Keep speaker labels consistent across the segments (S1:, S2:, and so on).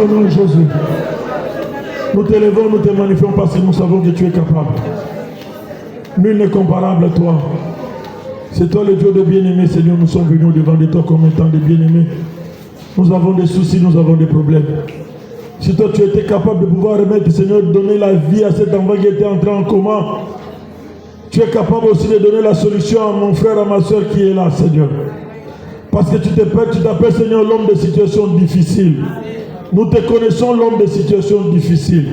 S1: ton nom, Jésus. Nous te levons, nous te magnifions parce que nous savons que tu es capable. Nul n'est comparable à toi. C'est toi le Dieu de bien-aimé, Seigneur. Nous sommes venus devant de toi comme étant des bien-aimés. Nous avons des soucis, nous avons des problèmes. Si toi tu étais capable de pouvoir remettre, Seigneur, de donner la vie à cet enfant qui était entré en coma, tu es capable aussi de donner la solution à mon frère, à ma soeur qui est là, Seigneur. Parce que tu t'appelles, Seigneur, l'homme de situations difficiles. Nous te connaissons, l'homme de situations difficiles.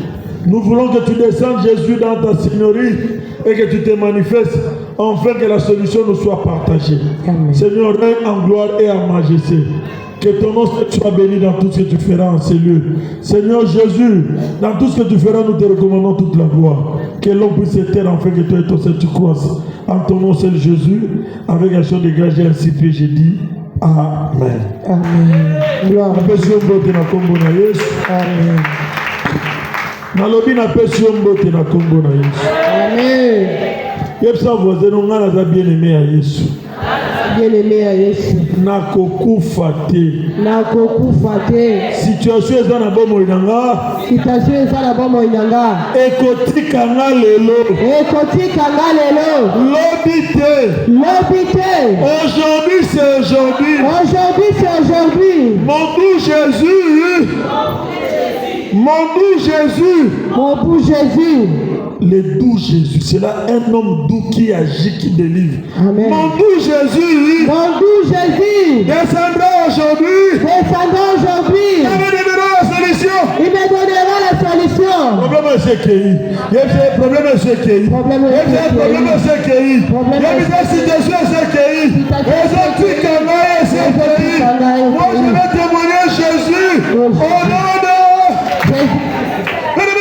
S1: Nous voulons que tu descendes, Jésus, dans ta seigneurie et que tu te manifestes, afin que la solution nous soit partagée. Amen. Seigneur, règne en gloire et en majesté. Que ton nom soit béni dans tout ce que tu feras en ces lieux. Seigneur Jésus, dans tout ce que tu feras, nous te recommandons toute la gloire. Que l'homme puisse se taire afin que toi et toi seul tu croisses. En ton nom seul Jésus, avec action de grâce, j'ai ainsi fait, j'ai dit Amen. Amen. Gloire. Amen. Nalobi na pesi mbote na kombo na Yesu. Amen. Yepsa voisin nga na bien-aimé à Yesu. Bien-aimé à Yesu. Nakokufa te. Nakokufa te. Situation eza na bomo inanga. Situation eza na bomo inanga. Ekotika nga lelo. Ekotika nga lelo. Lobi te. Lobi te. Aujourd'hui c'est aujourd'hui. Aujourd'hui c'est aujourd'hui. Mon doux Jésus. Mon doux Jésus. Mon doux Jésus. Le doux Jésus, c'est là un homme doux qui agit, qui délivre. Amen. Mon doux Jésus. Mon doux Jésus. Descendra aujourd'hui. Descendra aujourd'hui. Il me donnera la solution. Il me donnera la solution. Problème c'est qu'il y a problème c'est qu'il y a problème c'est qu'il y a situation c'est qu'il y a Moi, je vais témoigner Jésus au nom de...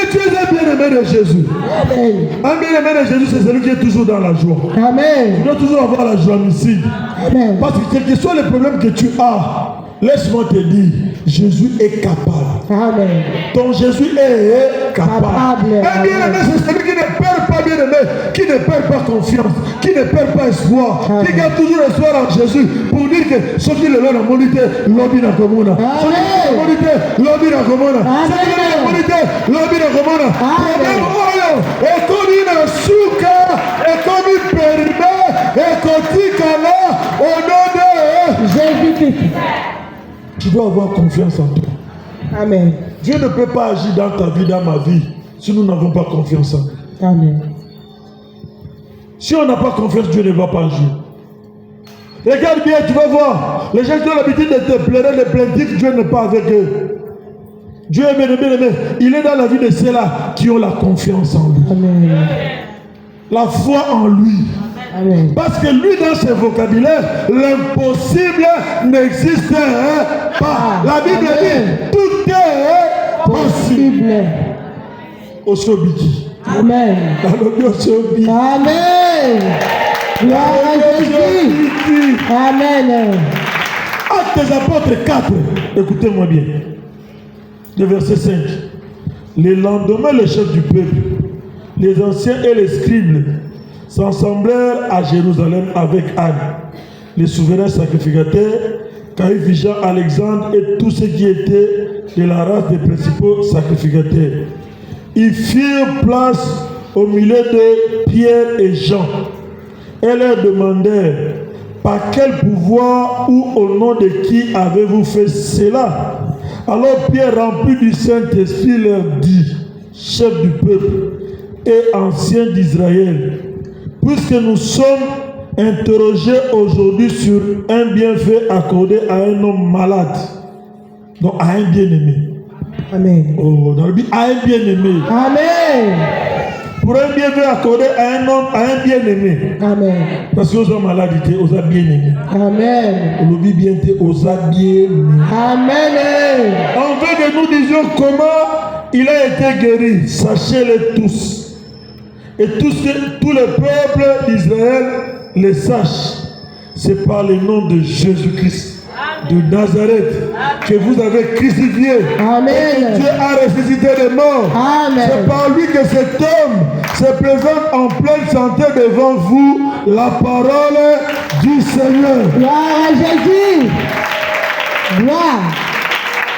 S1: Tu es un bien-aimé de Jésus. Un bien-aimé de Jésus, c'est celui qui est toujours dans la joie. Amen. Tu dois toujours avoir la joie ici. Amen. Parce que quel que soit le problème que tu as, laisse-moi te dire, Jésus est capable. Amen. Ton Jésus est capable. Un bien-aimé, c'est celui qui ne perd pas bien-aimé, qui ne perd pas confiance, qui ne perd pas espoir, qui garde toujours espoir en Jésus pour dire que ce qui est là, la monité, l'objet de la commune. Ce qui est la monité, l'objet de la commune. Ce qui est la monité, l'objet de la commune. Et comme une souka, et comme une périmé, et kotika là, au nom de Jésus-Christ. Tu dois avoir confiance en toi. Amen. Dieu ne peut pas agir dans ta vie, dans ma vie, si nous n'avons pas confiance en lui. Amen. Si on n'a pas confiance, Dieu ne va pas agir. Regarde bien, tu vas voir. Les gens qui ont l'habitude de te pleurer, de plaintifs, Dieu n'est pas avec eux. Dieu est bien-aimé. Il est dans la vie de ceux-là qui ont la confiance en lui. Amen. La foi en lui. Amen. Parce que lui, dans ses vocabulaires, l'impossible n'existe pas. La Bible dit, tout est possible. Osobiki. Amen. Amen. Gloire à Jésus. Amen. Actes des apôtres 4. Écoutez-moi bien. Le verset 5. Le lendemain, le chef du peuple, les anciens et les scribes s'assemblèrent à Jérusalem avec Anne, les souverains sacrificateurs, Caïphe, Jean, Alexandre et tous ceux qui étaient de la race des principaux sacrificateurs. Ils firent place au milieu de Pierre et Jean et leur demandèrent: par quel pouvoir ou au nom de qui avez-vous fait cela? Alors Pierre, rempli du Saint-Esprit, leur dit: chef du peuple et ancien d'Israël, puisque nous sommes interrogés aujourd'hui sur un bienfait accordé à un homme malade, donc à un bien-aimé. Amen. Oh, dans le but, à un bien-aimé. Amen. Pour un bienfait accordé à un homme, à un bien-aimé. Amen. Parce que aux hommes malades, ils aux bien-aimés. Amen. Le bien aux bien-aimés. Amen. On veut que nous disions comment il a été guéri. Sachez-le tous. Et tous les peuples d'Israël les sachent. C'est par le nom de Jésus-Christ de Nazareth que vous avez crucifié. Amen. Dieu a ressuscité les morts. Amen. C'est par lui que cet homme se présente en pleine santé devant vous. La parole du Seigneur. Gloire à Jésus. Gloire.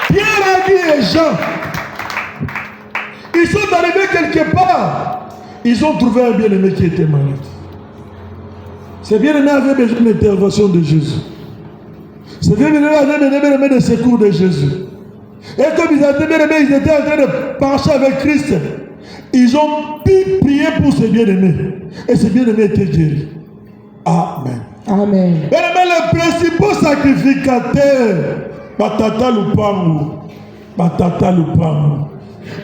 S1: Pierre a dit et Jean, ils sont arrivés quelque part. Ils ont trouvé un bien-aimé qui était malade. Ce bien-aimé avait besoin de l'intervention de Jésus. Ce bien-aimé avait besoin de secours de Jésus. Et comme ils étaient bien-aimés, ils étaient en train de marcher avec Christ. Ils ont pu prier pour ce bien-aimé. Et ce bien-aimé était guéri. Amen. Amen. Bien-aimé, le principal sacrificateur, Batata Lupangu. Batata Lupangu.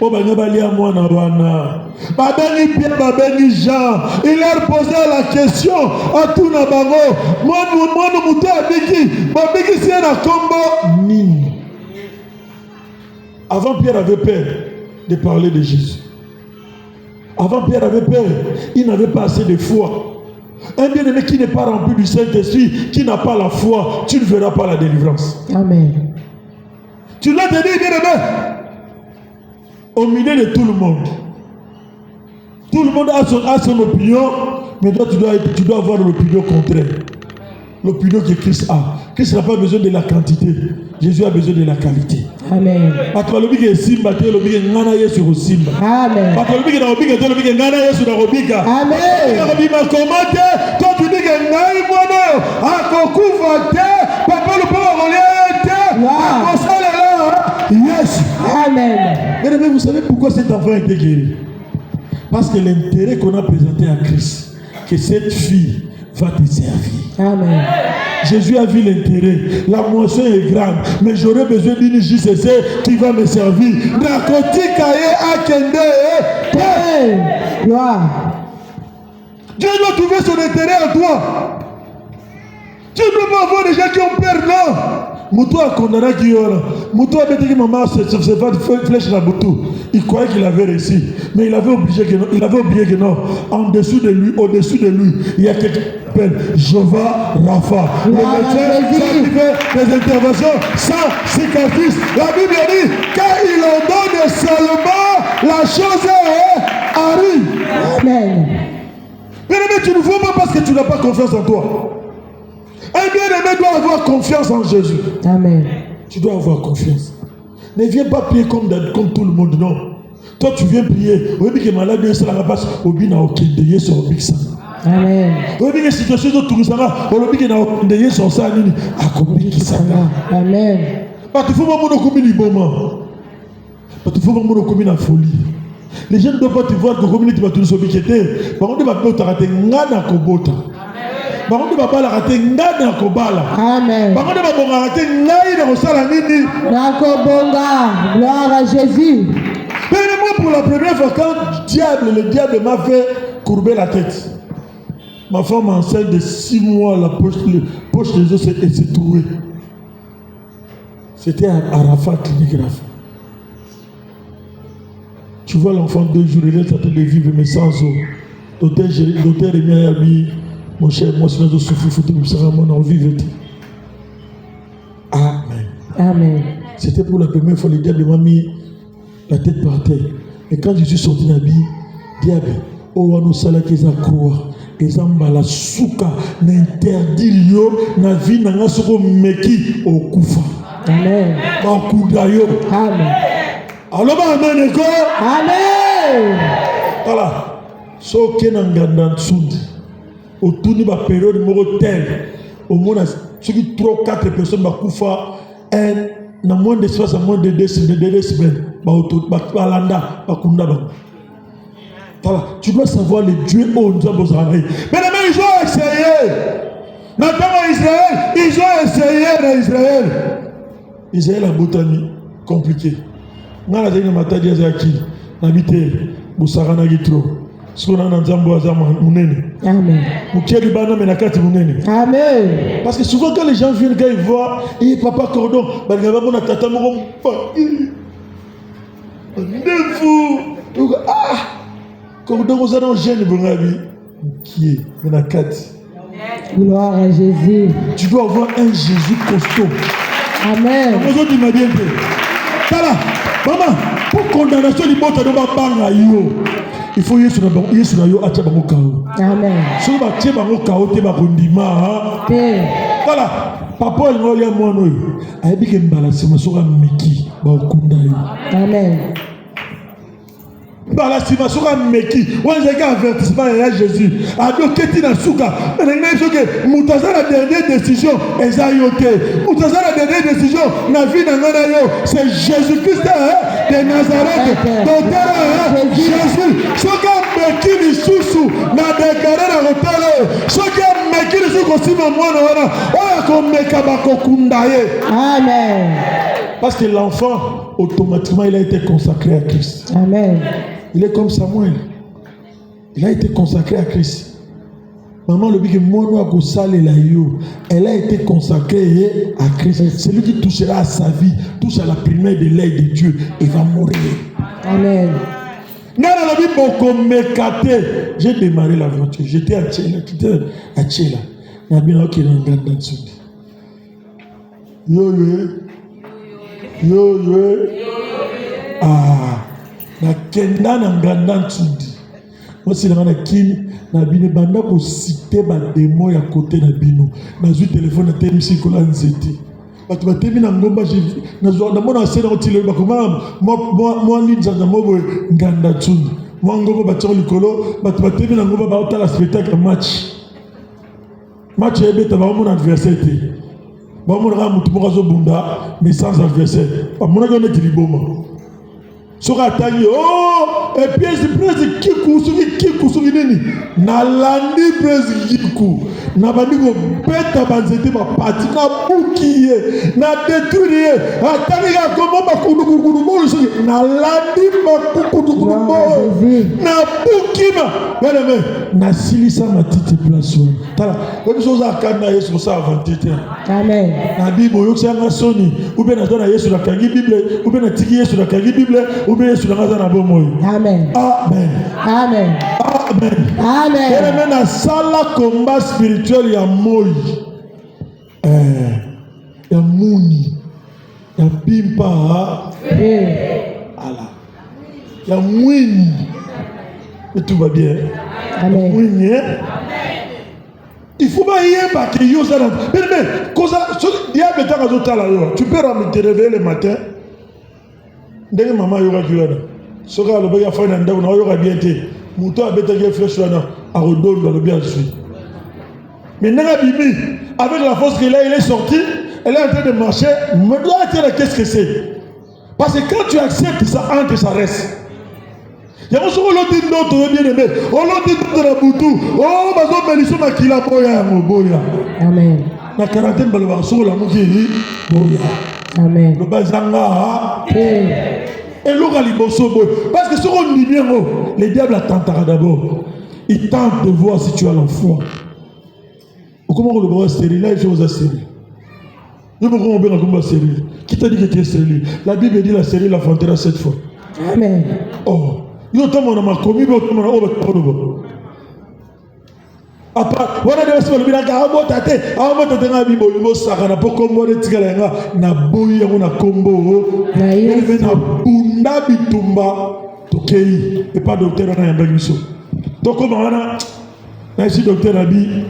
S1: Oh, ben, Pierre, Jean, il leur posait la question à tout le monde. Avant, Pierre avait peur de parler de Jésus. Avant, Pierre avait peur. Il n'avait pas assez de foi. Un bien-aimé qui n'est pas rempli du Saint-Esprit, qui n'a pas la foi, tu ne verras pas la délivrance. Amen. Tu dois te dire, bien-aimé, au milieu de tout le monde. Tout le monde a son opinion, mais toi tu dois avoir l'opinion contraire. L'opinion que Christ a. Christ n'a pas besoin de la quantité. Jésus a besoin de la qualité. Amen. Amen. Yes. Amen. Mais vous savez pourquoi cet enfant a été guéri? Parce que l'intérêt qu'on a présenté à Christ, que cette fille va te servir. Amen. Jésus a vu l'intérêt. La moisson est grande, mais j'aurais besoin d'une JCC qui va me servir. Dieu doit trouver son intérêt en toi. Tu ne peux pas avoir des gens qui ont peur, non. Moutou a condamné qui est là. Moutou a dit que maman se fait une flèche dans Moutou. Il croyait qu'il avait réussi. Mais il avait oublié que non. En dessous de lui, au-dessus de lui, il y a quelqu'un qui s'appelle Jéhovah Rapha. Le médecin qui fait des interventions sans cicatrice. La Bible dit, quand il ordonne seulement, la chose arrive.
S2: Amen.
S1: Bien-aimé, tu ne vaux pas parce que tu n'as pas confiance en toi. Un bien-aimé doit avoir confiance en Jésus.
S2: Amen.
S1: Tu dois avoir confiance. Ne viens pas prier comme tout le monde, non. Toi, tu viens prier. Oui, mais que malade, c'est la passe. Obi na okendeye sur Bixan.
S2: Amen.
S1: Oui, mais que situation de tout ça, obi que na okendeye sur ça, nini akobi kisanga.
S2: Amen.
S1: Parce qu'il faut pas mon commis librement. Parce qu'il faut pas mon commis la folie. Les gens ne doivent pas te voir que communauté va tout s'obliger. Par contre, tu vas pas te rater ngana kobota. Par contre, tu vas pas la rater ngana kobala.
S2: Amen.
S1: Par contre, tu vas pas rater ngai na kosala nini.
S2: Nakobonga. Gloire à Jésus.
S1: Mais moi, pour la première fois, quand le diable m'a fait courber la tête, ma femme enceinte de 6 mois, la poche des os s'est trouée. C'était à Arafat, clinigraphe. Tu vois l'enfant 2 jours, il est en train de vivre, mais sans eau. Docteur Rémi a dit, mon cher, moi, si je souffre, il faut que je sois en vie. Amen.
S2: Amen.
S1: C'était pour la première fois, le diable m'a mis la tête par terre. Et quand je suis sorti dans la vie, diable, oh, on a qu'ils croire. Et la souka n'interdit yo na vie n'a soko meki au kufa.
S2: Amen.
S1: Amen. Alors, amen.
S2: Amen.
S1: Voilà. So kenanganda tsundi. Autour de la période tel, au moins, ceux qui 3-4 personnes va kufa, dans moins d'espace, à moins de 2 semaines, voilà. Tu dois savoir les dieux où nous avons besoin. Mais ils ont essayé. Notamment Israël, ils ont essayé dans Israël. Israël a botani compliqué. Nous avons dit que nous avons dit que nous avons dit que nous avons dit que Amen. Amen. Parce que souvent quand les gens viennent, quand ils voient, et papa cordon, cordon, vous allez en gêne, qui est
S2: gloire à Jésus.
S1: Tu dois avoir un Jésus costaud.
S2: Amen.
S1: Tu m'as bien dit. Maman, pour condamnation, il faut y aller sur yo acha bango kao.
S2: Amen.
S1: So ba tie bango kao te ba kondima. Voilà. Papa ngo ya mwana oyo. Ayebi ke mbala sima soka meki ba okunda yo.
S2: Amen.
S1: Mbala sima soka meki. Wanze ka avertissement ya Jésus. Ado keti na suka. Nene soke mutaza la dernière décision eza yo te. Mutaza la dernière décision na vie na ngana yo. C'est Jésus-Christ de Nazareth. Docteur Jésus. Soka meki ni susu na déclarer na hôtel. Soka meki ni susu kosima mwana wana. Oya ko meka ba kokunda ye.
S2: Amen.
S1: Parce que l'enfant automatiquement il a été consacré à Christ.
S2: Amen.
S1: Il est comme Samuel. Il a été consacré à Christ. Maman le dit que moi elle a été consacrée à Christ. Celui qui touchera à sa vie, touche à la primaire de l'aide de Dieu, il va mourir.
S2: Amen.
S1: J'ai démarré l'aventure. J'étais à Tchéla. Na kenda na nganda ntudi. Moi c'est na kin na bine banda ko citer ba démon ya côté na bino. Na zu téléphone na temisi ko la nzete. Ba tu ba temi na ngomba je na zo na mona sena otile ba ko moi ni nzanga mo nganda ntudi. Moi ngomba ba tso likolo ba tu ba temi na ngomba ba otala spectacle match. Match ebeta ba mon adversaire te. Ba mon ra mutu mo zo bunda mais sans adversaire. Ba mon ga na tiliboma. Soka tangi, oh, et puis prince kiku soki nini nalandi prince kiku na bandi kobeta banzete bapati na buki ye na détruire ye atali kakoma bakulukulukulu moyo soki nalandi bakulukulukulu moyo na bukima beneme nasilisa matiti place wana tala obiso oza akani na yesu kosala avanti te
S2: Amen.
S1: na bible oyokisanga soni ube naza na yesu nakangi bible ube natiki yesu nakangi bible ube yesu nanga aza na bomoi.
S2: Amen.
S1: Amen.
S2: Amen.
S1: Amen.
S2: Amen.
S1: Amen. Na sala combat spirituel ya moi ya muni ya pimpa ala ya mwini et tout va bien.
S2: Amen.
S1: Mwini il faut pas y aller que yo ça mais cosa diable ta kazo la yo tu peux te réveiller le matin ndenge maman yoga kiwana soka lo ba fa na ndawo na yoga bien te muto abeta ke fresh wana a redondo le bien suit mais nanga bibi avec la force qu'il a il est sorti elle est en train de marcher me doit dire qu'est-ce que c'est parce que quand tu acceptes ça entre ça reste. Il y a un seul autre bien aimé. On l'a dit de la boutou. Oh, bazo beliso makila boya boya.
S2: Amen.
S1: La quarantaine balwa sur la mouki boya.
S2: Amen.
S1: Le bazanga. Et l'oga liboso boya. Parce que ce qu'on dit bien, les diables attendent d'abord. Ils tentent de voir si tu as la foi. Comment on le voit stérile? Là, il faut vous stérile. Je me comprends bien comment stérile. Qui t'a dit que tu es stérile? La Bible dit la stérile la fantera 7 fois.
S2: Amen.
S1: Oh. Yo tomo na makomi bo tomo na oba tobo apa wana de wasi balobina ka amo tate na bibo yo saka na poko mo de tikala nga na boyi yango na kombo na yeve na bunda bitumba tokei et pas docteur na yamba biso toko wana na si docteur abi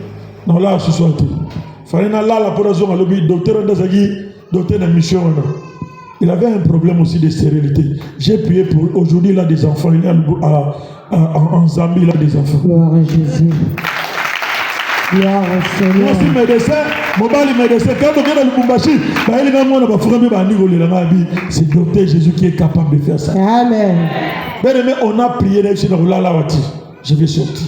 S1: na la ce soir te fallait na la pour raison lobi docteur ndazaki docteur na mission wana. Il avait un problème aussi de stérilité. J'ai prié pour aujourd'hui, il a des enfants. Il est en Zambie, il a des enfants.
S2: Gloire à Jésus. Gloire au Seigneur.
S1: Moi aussi, médecin, mon bali médecin, quand on vient dans le Bumbashi, c'est docteur Jésus qui est capable de faire ça.
S2: Amen.
S1: Mais on a prié, je vais sortir.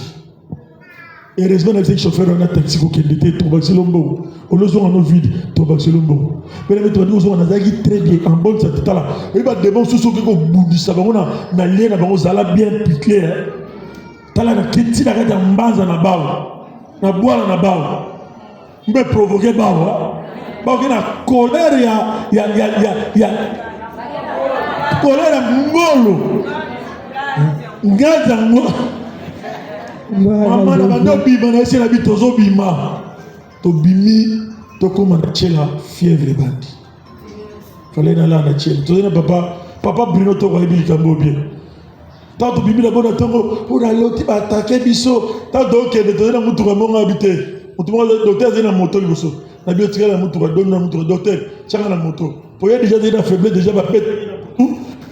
S1: Et heureusement, les chauffeurs ont un taxi qui était Tobaxelombo. On le voit en vide, Tobaxelombo. Mais les méthodes, on a très bien, en bonne santé. Il va demander sous ce que vous boudissez, on a lien, on a bien piqué. Tala na kiti na kati mbanza na bao. Na boire na bao. Mbe provoquer bao. Bao qui na colère ya colère ngolo. Ngaza ngolo. Maman na bando bima na esi na bi tozo bima to bimi to koma na chela fièvre bandi fallait na la na chela to na papa Bruno to ko ebi kambo bien tant to bimi na bona tongo pour la loti ba attaquer biso tant donc de to na mutu ko mo habité mutu mo docteur zena moto liboso na bi otika na mutu ko don na mutu docteur changa na moto pour y déjà déjà faible déjà ba pète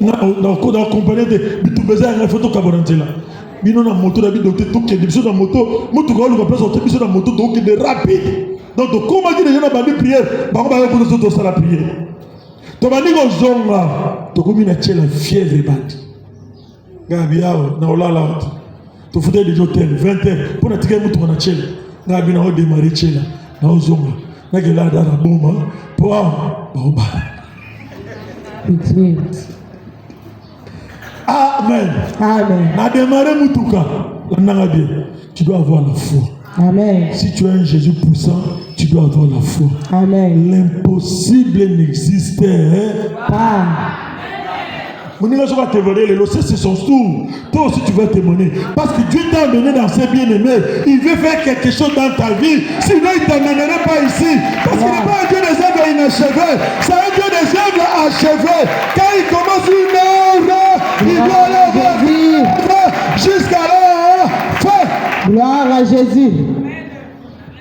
S1: na accompagner de bitu beza na photo kabonantela bino na moto na bi docteur to kende biso na moto moto ko lu ko place to biso na moto to kende rapide donc comment dire déjà na bandi prière ba ko ba ko to sala prière to bandi ko zonga to ko mina chela fièvre bandi gabi yao na olala to futé de hôtel 20h pour na tirer moto na chela gabi na o démarrer chela na o zonga na ke la dara bomba po ba ba Amen.
S2: Amen.
S1: Na démarrer Mutuka. Tu dois avoir la foi.
S2: Amen.
S1: Si tu as un Jésus puissant, tu dois avoir la foi.
S2: Amen.
S1: L'impossible n'existe
S2: pas.
S1: Mon Dieu va témoigner, c'est son tour. Toi aussi tu vas témoigner. Parce que Dieu t'a amené dans ses bien-aimés. Il veut faire quelque chose dans ta vie. Sinon il ne t'amènerait pas ici. Parce qu'il n'est pas un Dieu des œuvres inachevées. C'est un Dieu des œuvres achevées. Quand il commence une œuvre, il doit l'œuvre jusqu'à la fin.
S2: Gloire à Jésus.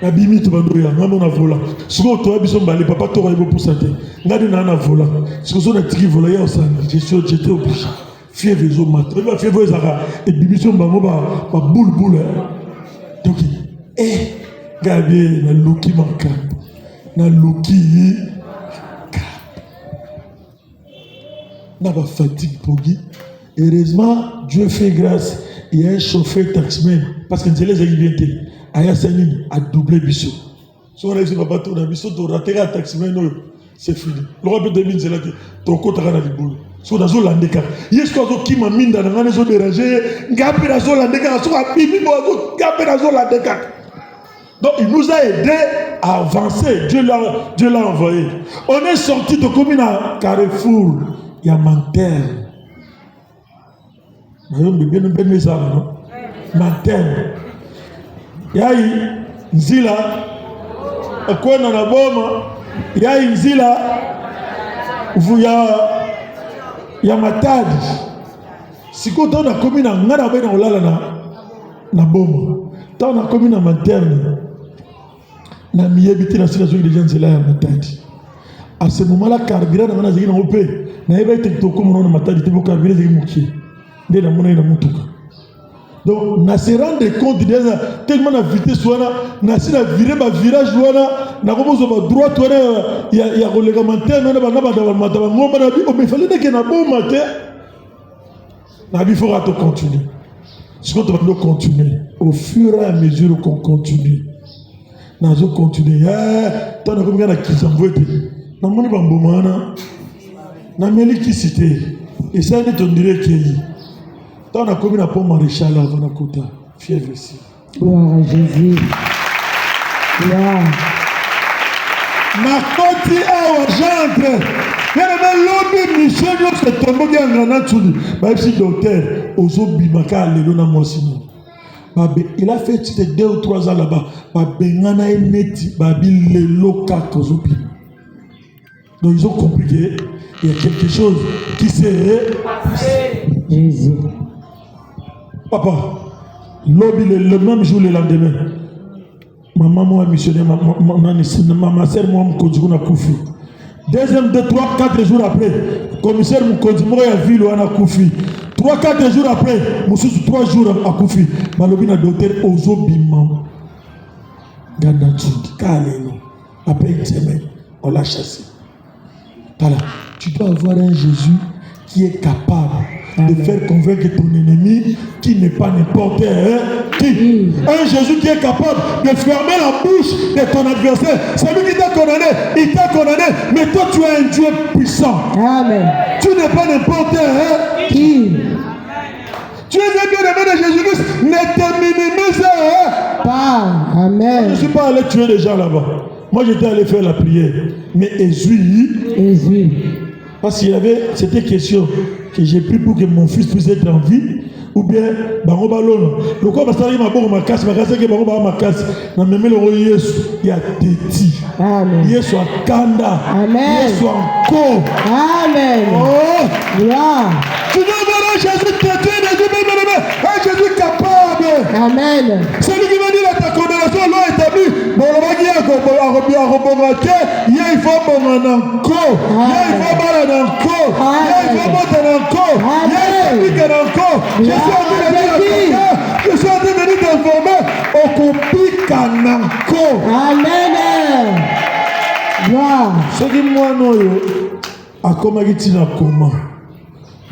S1: La bimi to bandoya ngamo na vola siko to biso mbale papa to raibo pour santé ngadi na vola siko so na tiki vola ya osanga j'étais obligé fièvre zo mat ba fièvre ezaka et bibiso mbango ba boule donc gabi na loki makambo na loki na ba fatigue pogi Heureusement, Dieu fait grâce. Il y a un chauffeur taximan. Parce que Nzele Zagi bien été. Aya Sanin a doublé Bissot. Si on a vu papa tourner Bissot, tu rateras un taximan, c'est fini. Le roi de Nzele, tu as côté à la boule. So dans le landeka. Yes, quoi, qui m'a mis dans la maison dérangée. Gapé dans le landeka. So a bibi bozo. Gapé dans le landeka. Donc il nous a aidé à avancer. Dieu l'a envoyé. On est sorti de commune à Carrefour. Il y a Mantel. Mantel. Il y a Nzila. Quoi dans la bombe? Il y a Nzila. Il y a Matadi. Si quand on a commis dans la bombe, quand on a commis dans Materne, on a mis habité dans la situation de gens là à Matadi. À ce moment-là, carburant dans la zone européenne, n'a pas été tout comme on a Matadi, tu peux carburer des moutiers. Dès la monnaie, donc, on se rend compte de tellement de vitesse, on a viré un virage, on a droite, il y a un règlementaire, il fallait qu'il y ait un bon matin. Il faudra continuer. Ce qu'on doit continuer, au fur et à mesure qu'on continue, nous allons continuer. Tu as combien de qui s'envoient? Nous avons un bon moment. Nous avons qui cité. Et ça, on dirait qu'il y a. On a commis un pont maréchal avant la côte. Fièvre ici.
S2: Gloire à Jésus. Gloire.
S1: Ma côte est au gendre. Il y a l'homme mission qui est tombé en grenade sur lui. Même si docteur, Ozo Bimaka, il a fait 2 ou 3 ans là-bas. Bengana est neti. Babi le loka Ozo Bim. Donc ils ont compris qu'il y a quelque chose qui s'est passé.
S2: Jésus.
S1: Papa, lobby le même jour, le lendemain, ma maman a missionné, ma soeur m'a koufi. Deuxième, 2, 3, 4 jours après, commissaire Moukodimo a vu le Ana Koufi. 3, 4 jours après, Moussous 3 jours à Koufi. Malobi na docteur Ozo Bimam. Gandachund, Kaleno. Après une semaine, on l'a chassé. Voilà, tu dois avoir un Jésus qui est capable de faire convaincre ton ennemi qui n'est pas n'importe qui. Un Jésus qui est capable de fermer la bouche de ton adversaire. Celui qui t'a condamné, il t'a condamné, mais toi tu es un Dieu puissant.
S2: Amen.
S1: Tu n'es pas n'importe
S2: qui.
S1: Tu es un bien-aimé de Jésus-Christ. Ne te minimise
S2: pas. Amen.
S1: Je ne suis pas allé tuer les gens là-bas. Moi j'étais allé faire la prière. Mais Jésus. Parce qu'il y avait, c'était question que j'ai pris pour que mon fils puisse être en vie, ou bien, Bango Balon. Le corps va s'arrêter ma bonne ma casse, que Bango Balon ma casse. N'a même le roi Yesu, il y a Téti.
S2: Amen.
S1: Yesu a Kanda.
S2: Amen.
S1: Yesu a Ko.
S2: Amen.
S1: Oh!
S2: Gloire.
S1: Tu dois voir un Jésus Téti, un Jésus capable.
S2: Amen.
S1: Celui qui va dire à ta condamnation, l'eau établie. Bon, on va dire il faut bon encore. Il faut bon encore. Il faut bon encore. Je suis en train de venir t'informer au copie Kananko.
S2: Amen. Gloire.
S1: Ce qui moi non a comment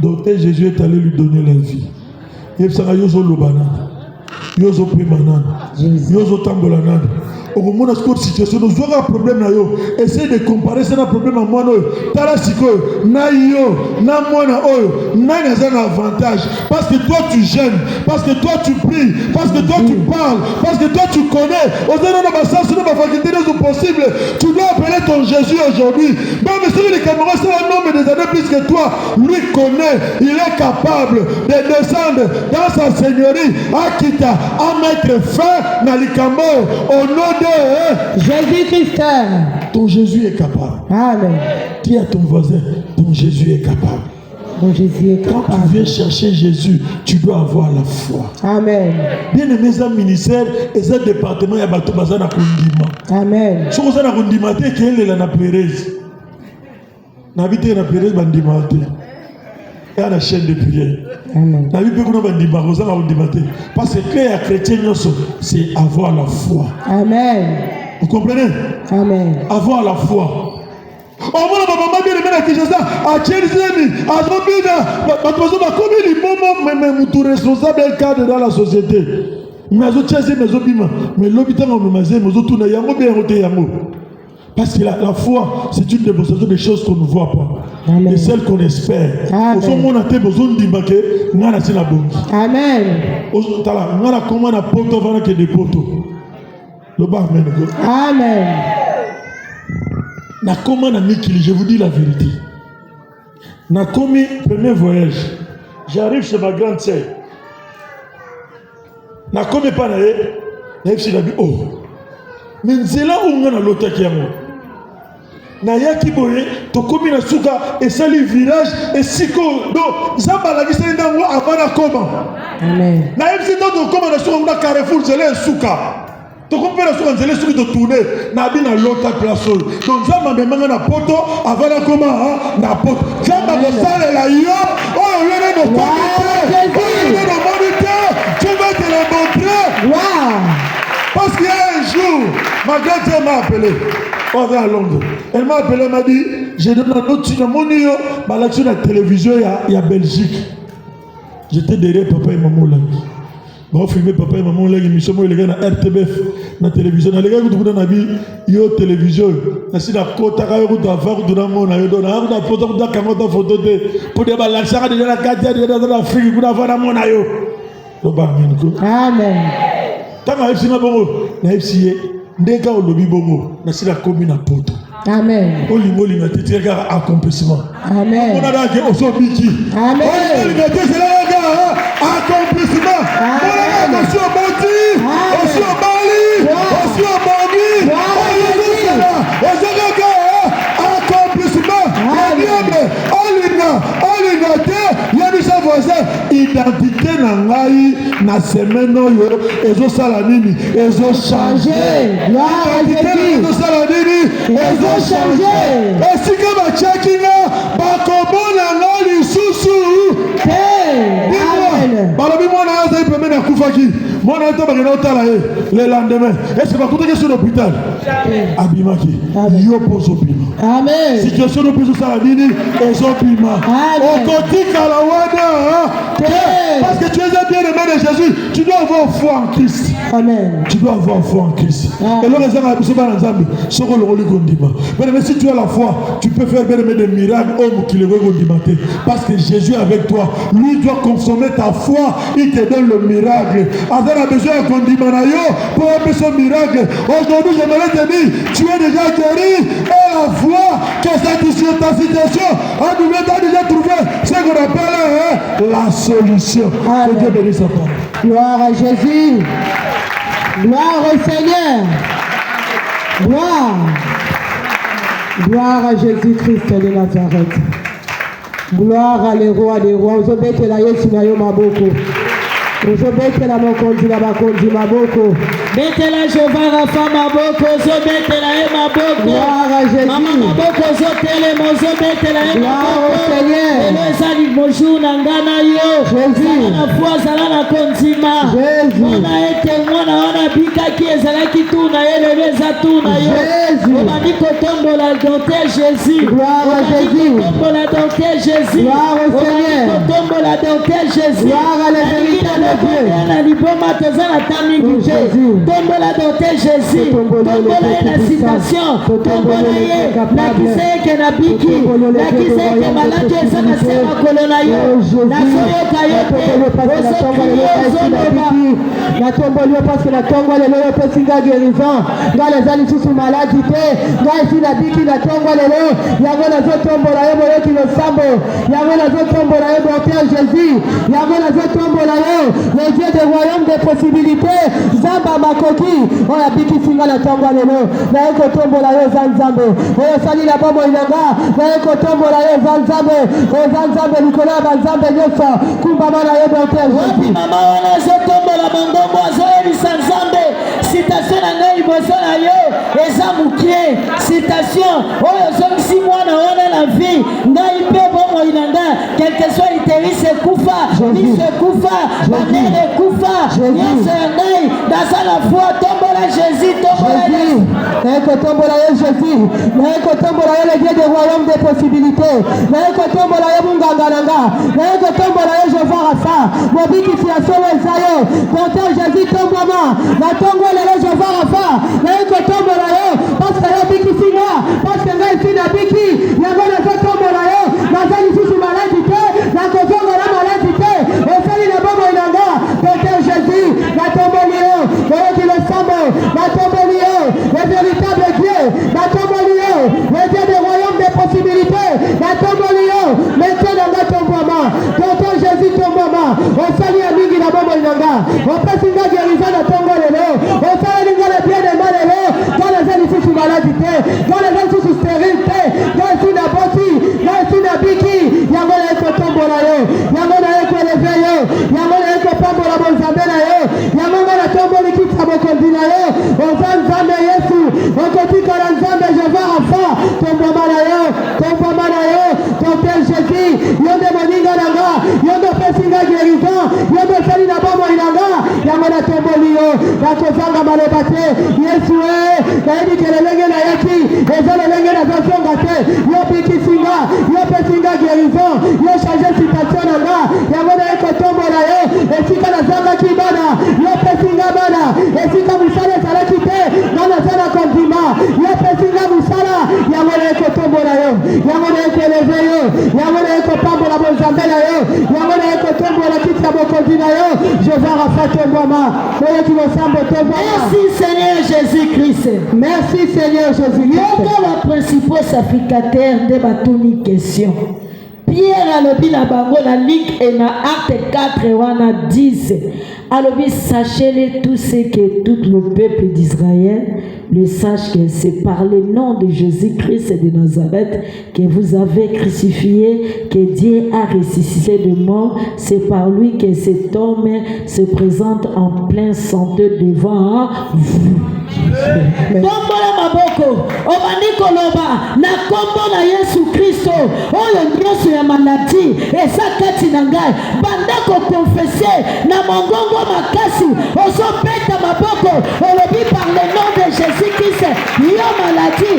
S1: docteur Jésus est allé lui donner la vie. Il s'est dit yozo lobana, yozo primanan, yozo tambolanade. Au moment où cette situation, nous avons un problème là yo. Essaye de comparer ce problème à moi no. Tala siko na yo, na moi na oyo, na un avantage parce que toi tu gênes, parce que toi tu pries, parce que toi tu parles, parce que toi tu connais. Aux autres dans ma sens, dans ma faculté c'est possible. Tu dois appeler ton Jésus aujourd'hui. Même si les camarades c'est un homme des années plus que toi, lui connaît, il est capable de descendre dans sa seigneurie à Kita, à mettre fin dans les camarades au nom de
S2: Jésus-Christ.
S1: Ton Jésus est capable.
S2: Amen.
S1: Dis à ton voisin, ton Jésus est capable.
S2: Ton Jésus est capable.
S1: Quand tu viens chercher Jésus, tu dois avoir la foi.
S2: Amen.
S1: Bien aimé, ça ministère et ça département, il y a bateau bazar na kundima.
S2: Amen.
S1: Si vous avez na kundima, t'es qui est là na Pérez. N'habitez na Pérez bandima te. Et à la chaîne de prière.
S2: Amen.
S1: La Bible qu'on a bandima, vous avez bandima te. Parce que créer chrétien, c'est avoir la foi.
S2: Amen.
S1: Vous comprenez?
S2: Amen.
S1: Avoir la foi. Au moins, ma maman bien aimée à Kinshasa, à Tchézémi, à Zobina, comme il est même tout responsable et cadre dans la société. Mais mais l'hôpital parce que la foi, c'est une démonstration des choses qu'on ne voit pas. Amen. Et celles qu'on espère. Amen. Amen. Je vous dis la vérité. Na commis premier voyage. J'arrive chez ma grande sœur. Na commis pas naé. Na dit oh. Mais c'est là où on a l'autre qui est mort. Na yaki boye to komi na suka et sali village et siko do zamba la gisa ndango avana koma. Amen. Na yebisi ndo to koma na suka na Carrefour zele suka. To kompera suka zele suka to tourner na bina l'autre place. Donc zamba memanga na poto avana koma na poto. Zamba ko sale la yo oh yene no tu vas te le montrer. Wow. Parce qu'il y a un jour, ma grand-mère m'a appelé. On va à Londres. Elle m'a appelé, elle m'a dit, j'ai donné un autre signe, mon nio, ma l'action de la télévision, il y a Belgique. J'étais derrière papa et maman là. Je filmé papa et maman là, ils sont les gars dans RTBF, dans la télévision. Les gars qui sont dans la vie, ils ont télévision. Ils sont dans la côte, ils sont dans la photo, ils sont dans la photo, ils sont dans la photo. Pour dire, l'action de la carte, ils sont dans l'Afrique, ils sont dans la photo. Amen. Tant que je bongo, na FCA, ndeka au lobby bongo, na sila commune à poto. Amen. Oli na tete ga accomplissement. Amen. On a là que osobiki. Amen. Oli na tete ga accomplissement. Amen. On a sur Boti, on sur Bali, on sur Bangui, on sur accomplissement. Amen. Oli na te, ya bisa voisin identité na ngai na semaine oyo ezo sala nini ezo changer. Identité na sala nini ezo changer. Esika ba chekina ba komona ngali susu. Amen. Balobi mwana aza ipeme na kufaki. Mwana ata ba kena otala le lendemain. Est-ce ba kuteke sur l'hôpital? Abimaki. Yo poso bima. Amen. Situation no poso sala nini ezo bima. Okotika la wada. Parce que tu es un bien-aimé de Jésus, tu dois avoir foi en Christ. Amen. Tu dois avoir foi en Christ. Et là, les gens sont dans Zambie. Mais si tu as la foi, tu peux faire bien-aimé des miracles. Parce que Jésus est avec toi. Lui doit consommer ta foi. Il te donne le miracle. Adam a besoin d'un condimanayo pour avoir ce miracle. Aujourd'hui, j'aimerais te dire, tu es déjà guéri. Et la foi que satisfait ta situation. Tu as déjà trouvé ce qu'on appelle la solution. Que Dieu bénisse sa parole.
S2: Gloire à Jésus. Gloire au Seigneur. Gloire à Jésus-Christ de Nazareth. Gloire à les rois des rois. Vous obéissez la Yesu na yo maboko. Vous obéissez la mokonzi na bakonzi maboko.
S3: Betela Jova Rafa maboko, zo betela e maboko.
S2: Gloire à Jésus.
S3: Mama maboko zo tele mozo betela e maboko.
S2: Gloire au Seigneur.
S3: Elezali bonjour nangana yo.
S2: Jésus.
S3: Na foi zala na konzima.
S2: Jésus.
S3: Mona ete mwana wana bika ki ezalaki tuna eleza tuna yo.
S2: Jésus.
S3: Obandi kotombola docteur Jésus.
S2: Gloire à Jésus.
S3: Kotombola docteur Jésus.
S2: Gloire au Seigneur.
S3: Kotombola docteur Jésus.
S2: Gloire à la vérité de Dieu.
S3: Na liboma tozala tamingi
S2: Jésus.
S3: Tombola docteur Jésus. Tombola la citation. Tombola ye. La kiseke na biki. La kiseke malaki esana sema kolona yo. Na soyo kayote.
S2: Na tombolio parce que la tombola lelo yo pesinga guérison. Nga lezali susu maladi te. Nga esi na biki na tombola lelo. Yango na zo tombola yo moyo kilo sambo. Yango na zo tombola yo docteur Jésus. Yango na zo tombola yo. Le Dieu des royaumes des possibilités. Zamba makoki. On a biki singa na tombola lelo. Na eko tombola yo zanzambe. Oyo sali la bomo inanga. Na eko tombola yo zanzambe. O zanzambe likola banzambe nyosa. Kumba mana yo docteur Jésus.
S3: Mama wana zo tombola mongongo azoyebisa nzambe. Citation na ngai liboso na yo eza mukie. Citation oyo ozongisi mwana wana na na vie ngai pe bomo inanga quelque soit iterisi ekufa miso ekufa banere ekufa nyonso ya ngai naza na foi tombola Jésus tombola
S2: tombola yo Jésus naye kotombola yo le Dieu du royaume des possibilités naye kotombola yo munganga nanga naye kotombola yo Jéhovah Rapha mobikisi ya solo eza yo docteur Jésus tombama natongo lelo Jéhovah Rapha naye kotombola yo parce que yo bikisi nga parce que ngai esi na biki yango nazotombola yo naza lisusu maladi te nakozongola maladi te osali na bomoi nanga docteur Jésus natomboli yo oyoki losambo natomboli yo le véritable Dieu natomboli yo le Dieu du royaume des possibilités natomboli yo maintenant nanga tombwama docteur Jésus tombwama osali ya mingi na bomoi nanga opesi nga guérison na tongo lelo osaleli nga le bien ema lelo nga naza lisusu maladi te nga naza lisusu stérile te nga esi na boti nga esi na biki yango naye kotombola yo yango naye koeleve yo yango naye kopambola bonzambe na yo yango nga natomboli kiti ya bokonzi na yo oza nzambe Yesu okotikala nzambe Jéhovah Rapha tombwama na yo docteur Jésus yo nde moninga na nga yo nde opesi nga guérison yo nde osali na bomoi na nga yango natomboli yo nakozanga maloba te Yesu nayebi ke lelenge nayaki eza lelenge nazozonga te yo bikisinga yo pesinga guérison yo change situation na nga yango naye kotombola yo esika nazangaki bana yo pesinga bana esika mosala ezalaki te nga naza na kondima yo pesinga mosala yango naye kotombola yo yango naye koeleve yo yango naye kopambola bonzambe na yo yango naye kotombola kiti ya bokonzi na yo Jéhovah Rapha tombwama oyoki losambo tombwama.
S3: Merci Seigneur Jésus-Christ.
S2: Merci Seigneur Jésus-Christ.
S3: Yoka ba principaux sacrificateurs de batuni question. Pierre alobi na bango na ligue et na acte 4 wana 10 alobi sachez-le tous ceux que tout le peuple d'Israël le sache que c'est par le nom de Jésus-Christ de Nazareth que vous avez crucifié, que Dieu a ressuscité de mort. C'est par lui que cet homme se présente en pleine santé devant vous. Tombola maboko obandi koloba na kombo na Yesu Kristo oyo nyonso ya maladi eza kati na ngai banda kokonfese na mongongo makasi ozobeta maboko olobi par le nom de Jésus-Christ yo maladi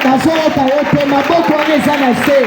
S3: nazoloka yo te maboko wana eza na se.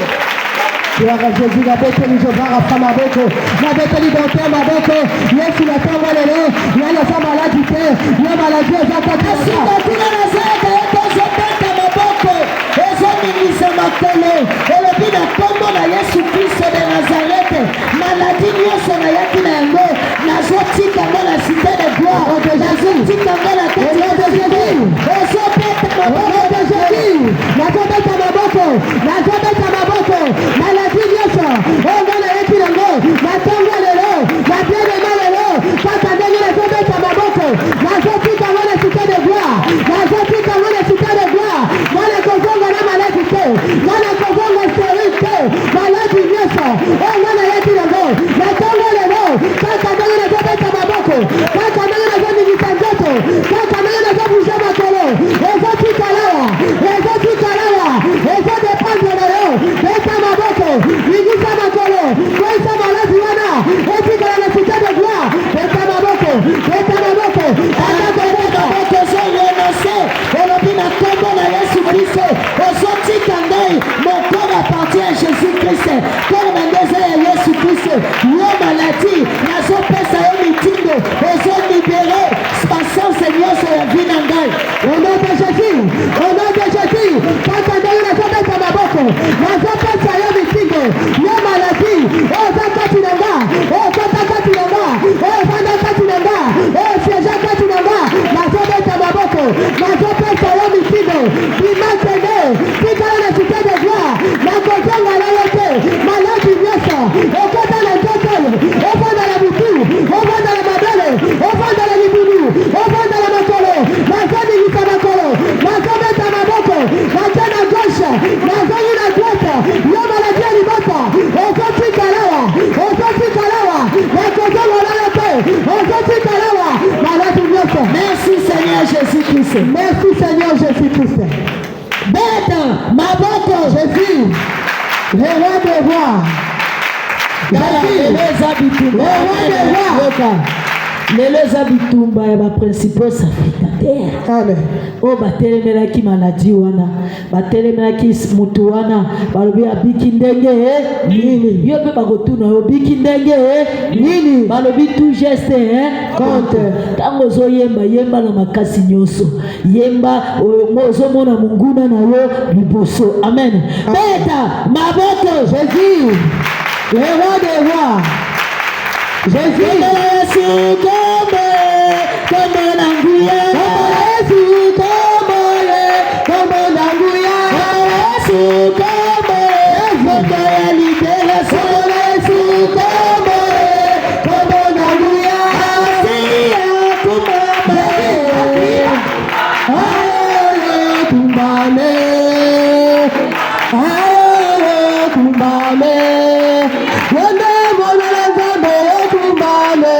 S3: Gloire à Jésus, la bête ni Jéhovah Rapha maboko, la bête ni docteur maboko, Yesu na tongo lelo, ya sa maladie te, ya maladie eza kati na sika tina na zaka yeto zobeta maboko, ezo minisa makolo, olobi na kombo na Yesu Kristo de Nazareth, maladie nyonso na yaki na yango, nazotika ngo na cité de gloire, nazotika ngo na kati ya Jésus, ozobeta maboko de Jésus, nazobeta maboko, nazobeta maboko, maladie nyonso, onga na yaki nango, natongo lelo, nabienema lelo, kaka ndenge nazobeta maboko, nazotika ngo na cité de gloire, nazotika ngo na cité de gloire, ngana kozonga na maladie te, ngana kozonga stérile te, maladie nyonso, onga na yaki nango, natongo lelo, kaka ndenge nazobeta maboko, kaka ndenge nazobimisa nzoto, kaka ndenge nazobusha makolo, ezotika lawa, ezotika lawa, ezodependre na yo, beta maboko, ingisa makolo, kwesa maladie wana, etikala na cité de gloire, beta maboko, akabeta maboko zoyenose, olobi na kombo na Yesu Kristo, ozotika ngai, mon corps appartient à Jésus-Christ, corps na ngeza ya Yesu Kristo, yo maladi, nazopesa yo mitindo, ozolibere, patience nyonso ya vi na ngai, au nom de Jésus, kaka ndenge nazobeta maboko, nazopesa yo mitindo, yo maladi, oza kati na nga, okota kati na nga, ovanda kati na nga, osiège kati na nga, nazobeta maboko, nazopesa yo mitindo, bimatene, tikala na cité de gloire, nakozonga na yo te, maladi nyonso, okota na nzoto, ovanda na butu, ovanda na mabele, ovanda na libulu, ovanda na makolo, nazobimisa makolo, nazobeta maboko, naza na gauche, nazongi na droite, yo maladi ya libota, ozotika lawa, nakozonga na yo te, ozotika lawa, maladi nyonso. Merci Seigneur Jésus-Christ. Merci Seigneur Jésus-Christ. Beta maboko.
S2: Jésus, le roi des rois. Jésus, le roi des rois.
S3: lelo eza bitumba ya baprincipaux sacrificateur.
S2: Amen.
S3: Oyo batelemelaki maladi wana, batelemelaki mutu wana, balobi abiki ndenge nini. Yo mpe bakotuna yo biki ndenge nini. Balobi tout geste compte. Ntango ozoyemba yemba na makasi nyonso, yemba ozomona monguna na yo liboso. Amen. Beta maboko.
S2: Jésus, le roi des rois. Jésus,
S3: kombe na nguya.
S2: Yesu kombe na nguya.
S3: Yesu kombe ya libela.
S2: Yesu kombe na nguya.
S3: Asiya kumame.
S2: Ayo kumbame. Ayo kumbame. Wende mwana la zambe kumbame.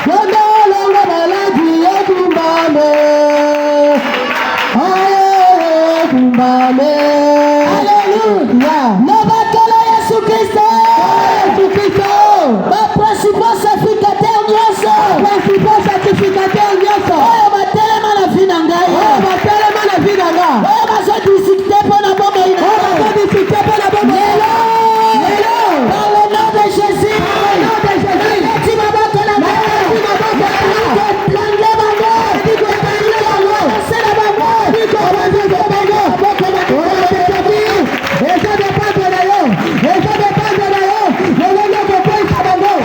S2: Wende longa malaji kumbame. Ayo kumbame. Hallelujah.
S3: Nobakela Yesu Kristo.
S2: Yesu Kristo.
S3: Baprincipaux sacrificateurs nyonso.
S2: Principal sacrificateur nyonso.
S3: Oyo batelema na vi na ngai.
S2: Oyo batelema na vi na nga.
S3: Oyo bazodisikite mpo na bomoi na
S2: Oyo
S3: ngai.
S2: bazodisikite mpo na bomoi.
S3: Lelo. Par le nom de Jésus. Naleti maboko na ngai. Langle bango. Sela bango.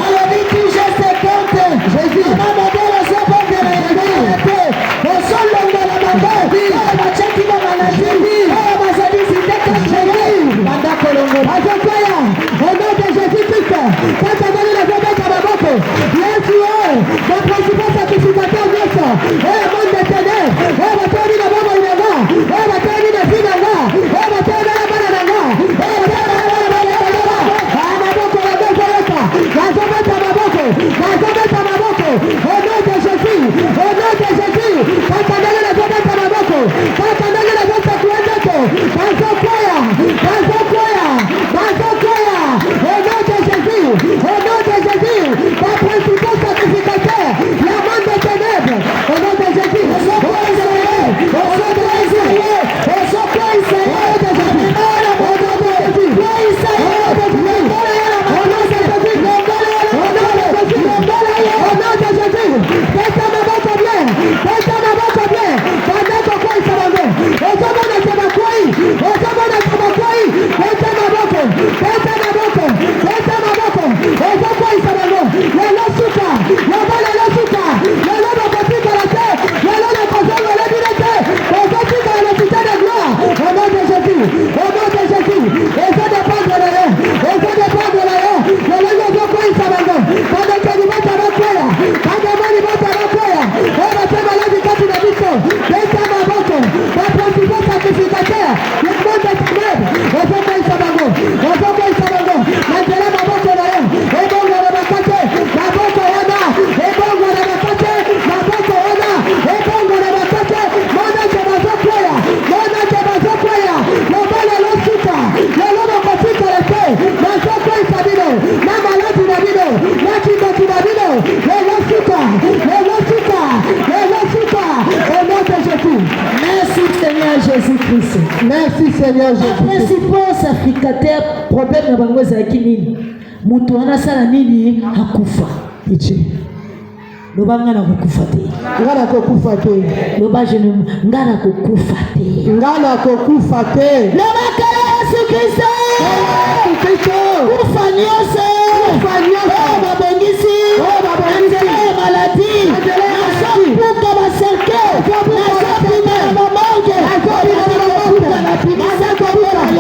S3: Alobi tu geste compte. Mama modele ozoboke na yango. Ozolongola bango. Oyo batiaki ba maladi. Oyo bazali ziteka jeli. Banda kolongola. Jésus-Christ.
S2: Merci Seigneur Jésus.
S3: Principaux sacrificateurs problème na bango ezalaki nini? Mutu wana sala nini akufa.
S2: Ichi.
S3: Loba nga na kokufa te.
S2: Nga na kokufa te.
S3: Loba jeune nga na kokufa te.
S2: Nga na kokufa te.
S3: Loba kala Yesu Kristo.
S2: Yesu Kristo.
S3: Kufa nyonso.
S2: Kufa nyonso.
S3: Babongisi. Babongisi. Maladi. Nasopuka baserke. Nasopima na mamonge. Nasopima na pima. Nasopima na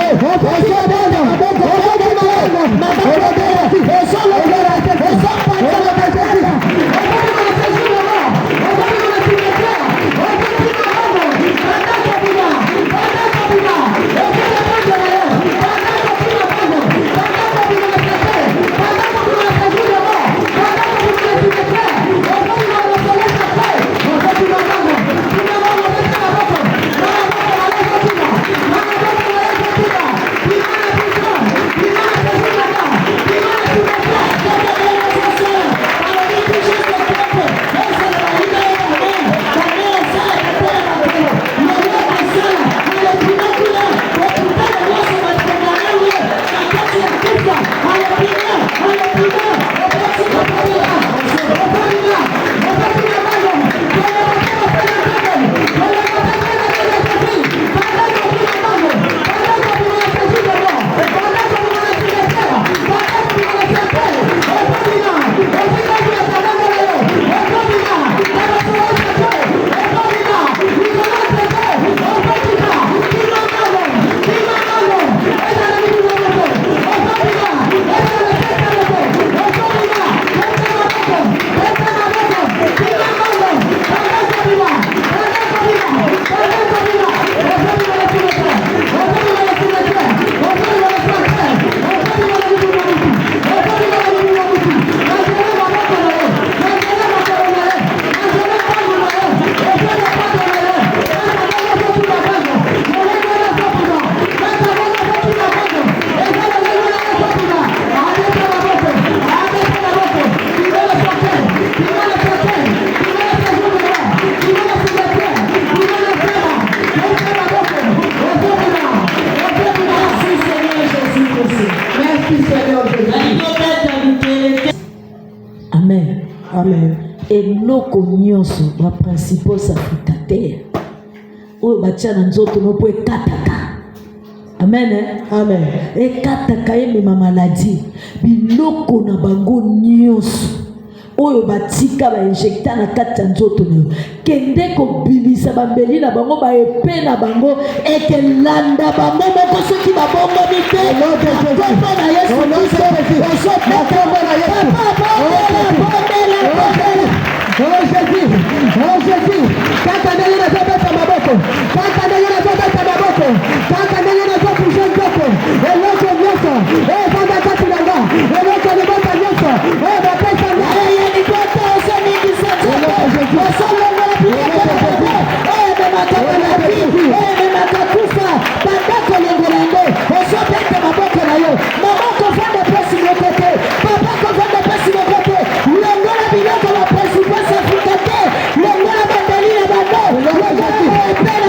S2: Amen.
S3: eloko nyonso ba principaux sacrificateurs oyo batia na nzoto no po ekataka. Amen.
S2: Amen.
S3: Ekataka emema maladi biloko na bango nyonso oyo batika ba injecta na kati ya nzoto na yo kende kobimisa bambeli na bango ba epe na bango ekelanda bango moko soki babongo mite kombo na Yesu Kristo kombo na Yesu.
S2: Oh Jésus, kaka ndenge nazobeta maboko, kaka ndenge nazobeta maboko, kaka ndenge nazobusha nzoko, eloko nyonso ezanga kati na nga, eloko libota nyonso bapesa nga
S3: nikoto oseningisa nzoto osolongola biloko ememaka maladi ememaka kufa bandako longola yango ozobeta maboko na yo maboko vanda pesi moko te babako vanda pesi moko te longola biloko bapesi pesi afrika te longola bandeli na bando longola epena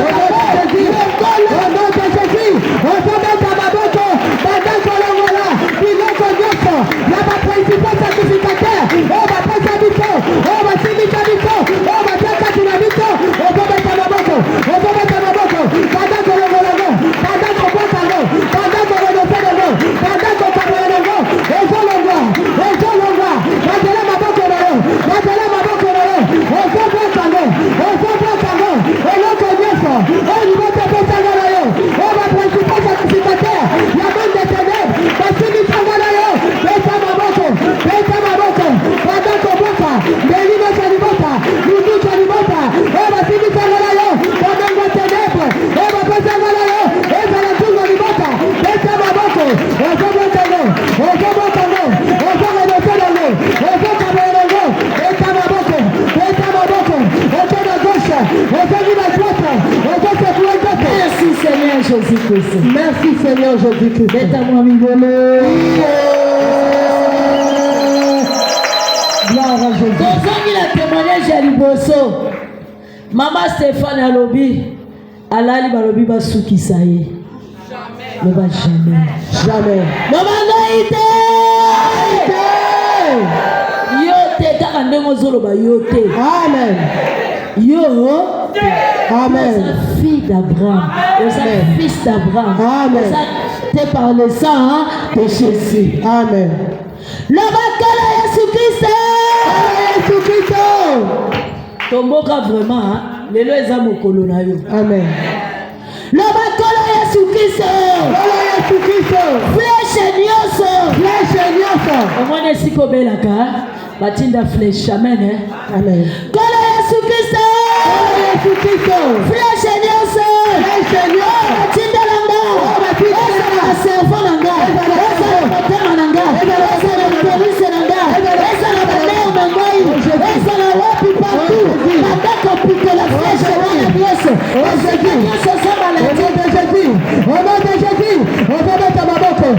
S2: ozobeta maboko bandako longola biloko nyonso ya baprincipal sacrificateur bapesa biso basimisa biso batekati na biso ozobeta maboko bandako longolango bandako bosango bandako redosenango bandako kaboyanango ezolongwa bazela maboko na yo ozobosango eloko nyonso olibotepesanga na yo baprincipal sacrificateur ya monde de ténèbres basimisanga na yo pesa maboko bandako bosa ndelibota libota luduca libota basimisanga na yo bomengo ténèbres bapesanga na yo ezala tungo libota pesa maboko ozobosango ozoredosenango ozokaboyanango pesa maboko ozona gauche ozongi na droite ozosekula nzoto.
S3: Merci Seigneur Jésus-Christ.
S2: Merci Seigneur Jésus-Christ.
S3: Beta-moi migolo.
S2: Gloire à Jésus.
S3: Tozongi la témoignage ya liboso. Mama Stéphane alobi alali balobi basukisa ye. Ne va jamais. Mama naite. Yo te kaka ndenge ozoloba yo te.
S2: Amen.
S3: Yo.
S2: Amen.
S3: Vous êtes fille d'Abraham. Vous êtes fils d'Abraham.
S2: Amen.
S3: Vous êtes par le sang de Jésus.
S2: Amen.
S3: Le bakala Yesu Kristo. Tomboka vraiment lelo eza mokolo na yo.
S2: Amen.
S3: Le bakala Yesu Kristo. Flèche nyonso. Omone siko belaka batinda flèche. Amen.
S2: Amen.
S3: Kola Yesu Kristo. Flèche nyonso. Batinda langa. Eza na cerveau langa. Eza na motema langa. Eza na police langa. Eza na baneo na ngai. Eza na wapi partout. Bandako piko la flèche wana nyonso. Eza nyonso za maladi.
S2: Au nom de Jésus, ozobeta maboko,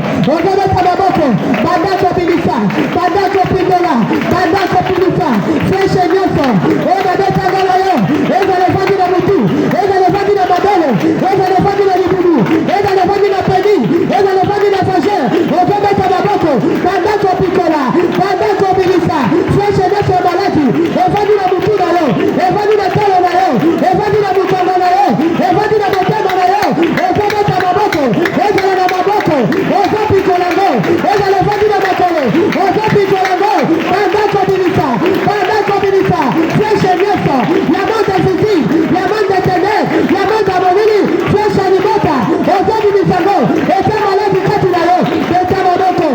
S2: bandako pilisa, bandako pindola, bandako pilisa, flèche nyonso, obabeta ngala yo, ezalefandi na mutu, ezalefandi na madole, ezalefandi na libudu, ezalefandi na peni, ezalefandi na fager, ozobeta maboko, bandako pikola, bandako pilisa, flèche nyonso maladi, efandi na mutu na yo, efandi na talo na yo, efandi na mukongo na yo, efandi na motema na yo, ozobeta maboko, ezala na maboko, ozopikolango, ezalefandi na makolo, ozopikolango, bandako bilisa, flèche nyonso, ya monde sisi, ya monde ténèbres, ya monde amobili, flèche libota, ozobilisango, ete maladi kati na yo, beta maboko,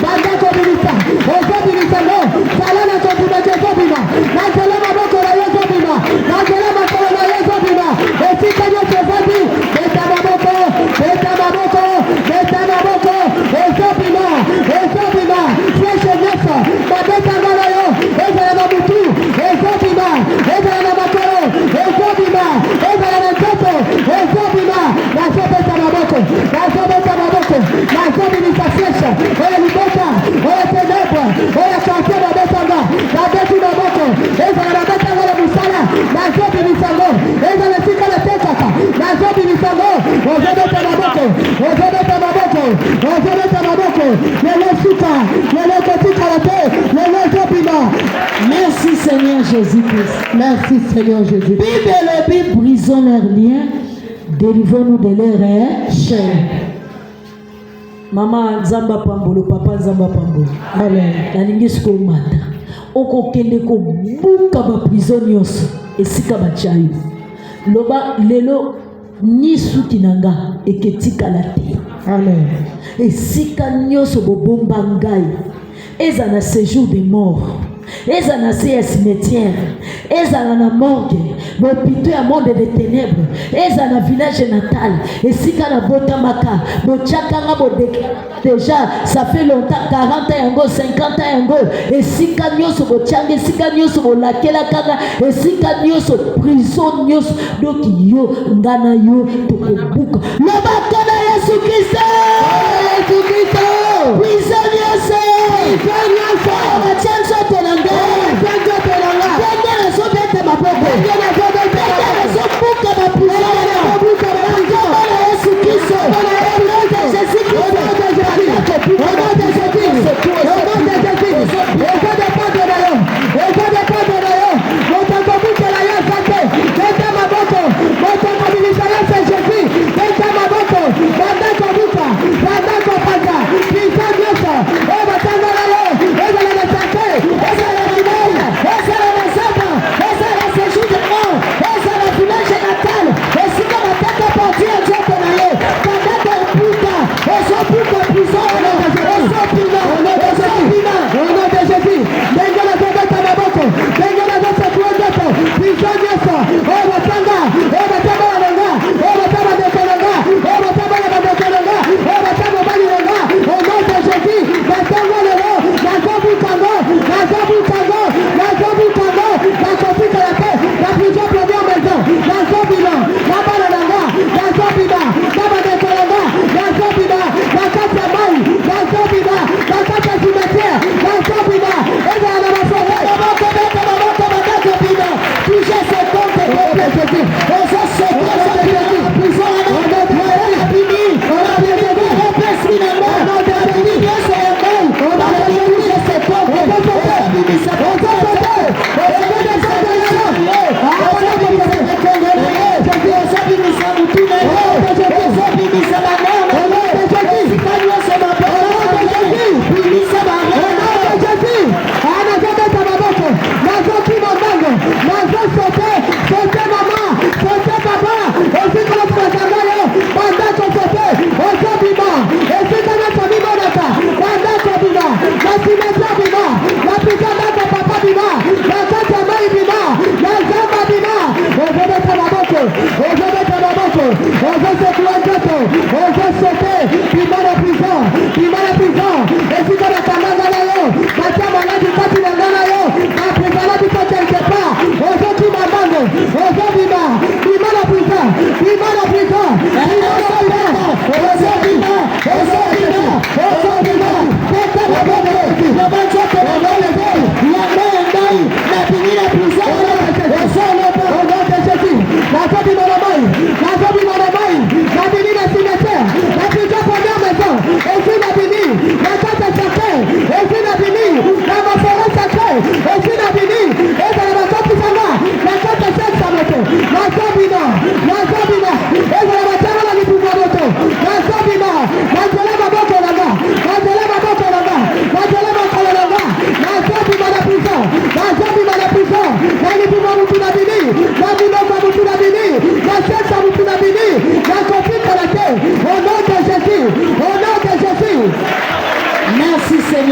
S2: bandako bilisa, ozobilisango, sala na kobima kezobima, nazela maboko na yo zobima, nazela makolo na yo zobima, esika nyonso ezodi, beta maboko, ezobima, flèche nyonso, babeta nga na yo, ezala na mutu, ezobima, ezala na makolo, ezobima, ezala na nzoto, ezobima, nazobeta maboko, nazobimisa flèche, oyo libota, oyo ténèbre, oyo quartier babetanga, nabeti maboko, ezala nabetanga na musala, nazobimisango, ezala esika natekaka, nazobimisango, ozobeta maboko, lelo suka, lelo kotikala te, lelo ezobima,
S3: Merci Seigneur Jésus-Christ.
S2: Merci Seigneur Jésus.
S3: Bible, brisons leurs liens, délivrons-nous de leurs chaînes. Maman Nzamba Pambolo, papa Nzamba Pambolo.
S2: Amen.
S3: La ligne est mata. Oko kende ko buka ba prison nyonso esika ba chayo. Loba lelo ni sukinanga eketika la te.
S2: Amen.
S3: Esika nyonso bobomba ngai. Eza na séjour de mort. Eza na cimetière. Eza na morgue. Bopito ya monde de ténèbres. Eza na village natal. Esika na botamaka. Bochakanga déjà ça fait longtemps 40 ans 50 ans esika nyonso bochanga esika nyonso bolakela kaka esika nyonso prison nyonso donc yo ngana yo tokobuka lobaka na Yesu Kristo prison nyonso bachanso telanga so bete maboko so buka ba prison na Yesu Kristo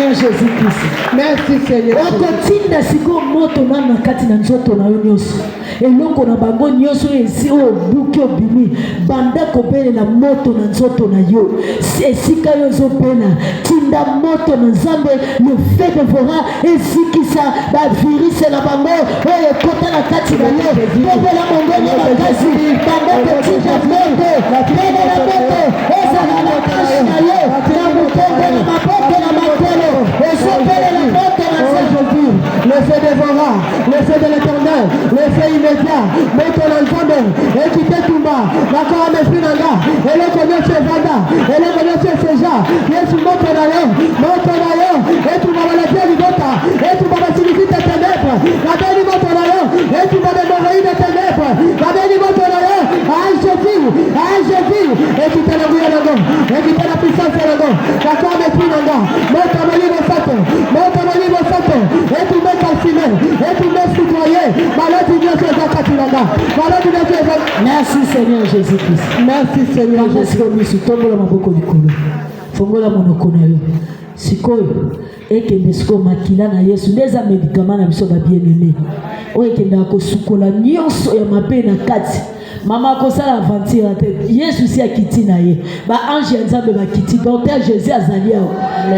S3: Jésus Christ.
S2: Merci Seigneur.
S3: Okotinda siko moto na kati na nzoto na yo nyonso. Eloko na bango nyonso esi o buki obimi banda kopele na moto na nzoto na yo. Esika yo zopela tinda moto na Nzambe le fait de voir esikisa ba virus na bango oyo kota na kati na yo. Kopela mongonye makasi banda kotinda moto pele na moto eza na kashi na yo na mukongo na maboko na makolo esopele na moto na Nzambe.
S2: Le feu dévorant, le feu de l'Éternel, le feu immédiat, moto na Nzambe ekite tumba nakora mesprit nanga eloko nyonso evanda eloko nyonso eseja Yesu moto na yo etumba balatia libota etumba basilisi ténèbres. Gardez votre rayon. Et tu vas démorer des ténèbres. Gardez votre rayon. Aïe, Jésus. Aïe, Jésus. Et tu t'es le bouillon de l'homme. Et tu t'es la puissance de l'homme. D'accord, mais puis l'homme. Monte à mon livre santo. Monte à mon livre santo. Et tu mets calciné. Et tu mets citoyen. Malheur du Dieu, c'est un katilanga. Malheur du Dieu, c'est un.
S3: Merci Seigneur Jésus-Christ.
S2: Merci Seigneur
S3: Jésus-Christ. Tombola maboko likolo. Fongola monoko na yo. Sikoyo ekende siko makila na Yesu ndeza médicament na biso ba bien-aimé. Oyo ekende akosukola nyonso ya mabe na kati. Mama kosala aventure te. Yesu si akiti na ye. Ba ange ya Nzambe ba kiti. Docteur Jésus azali awo.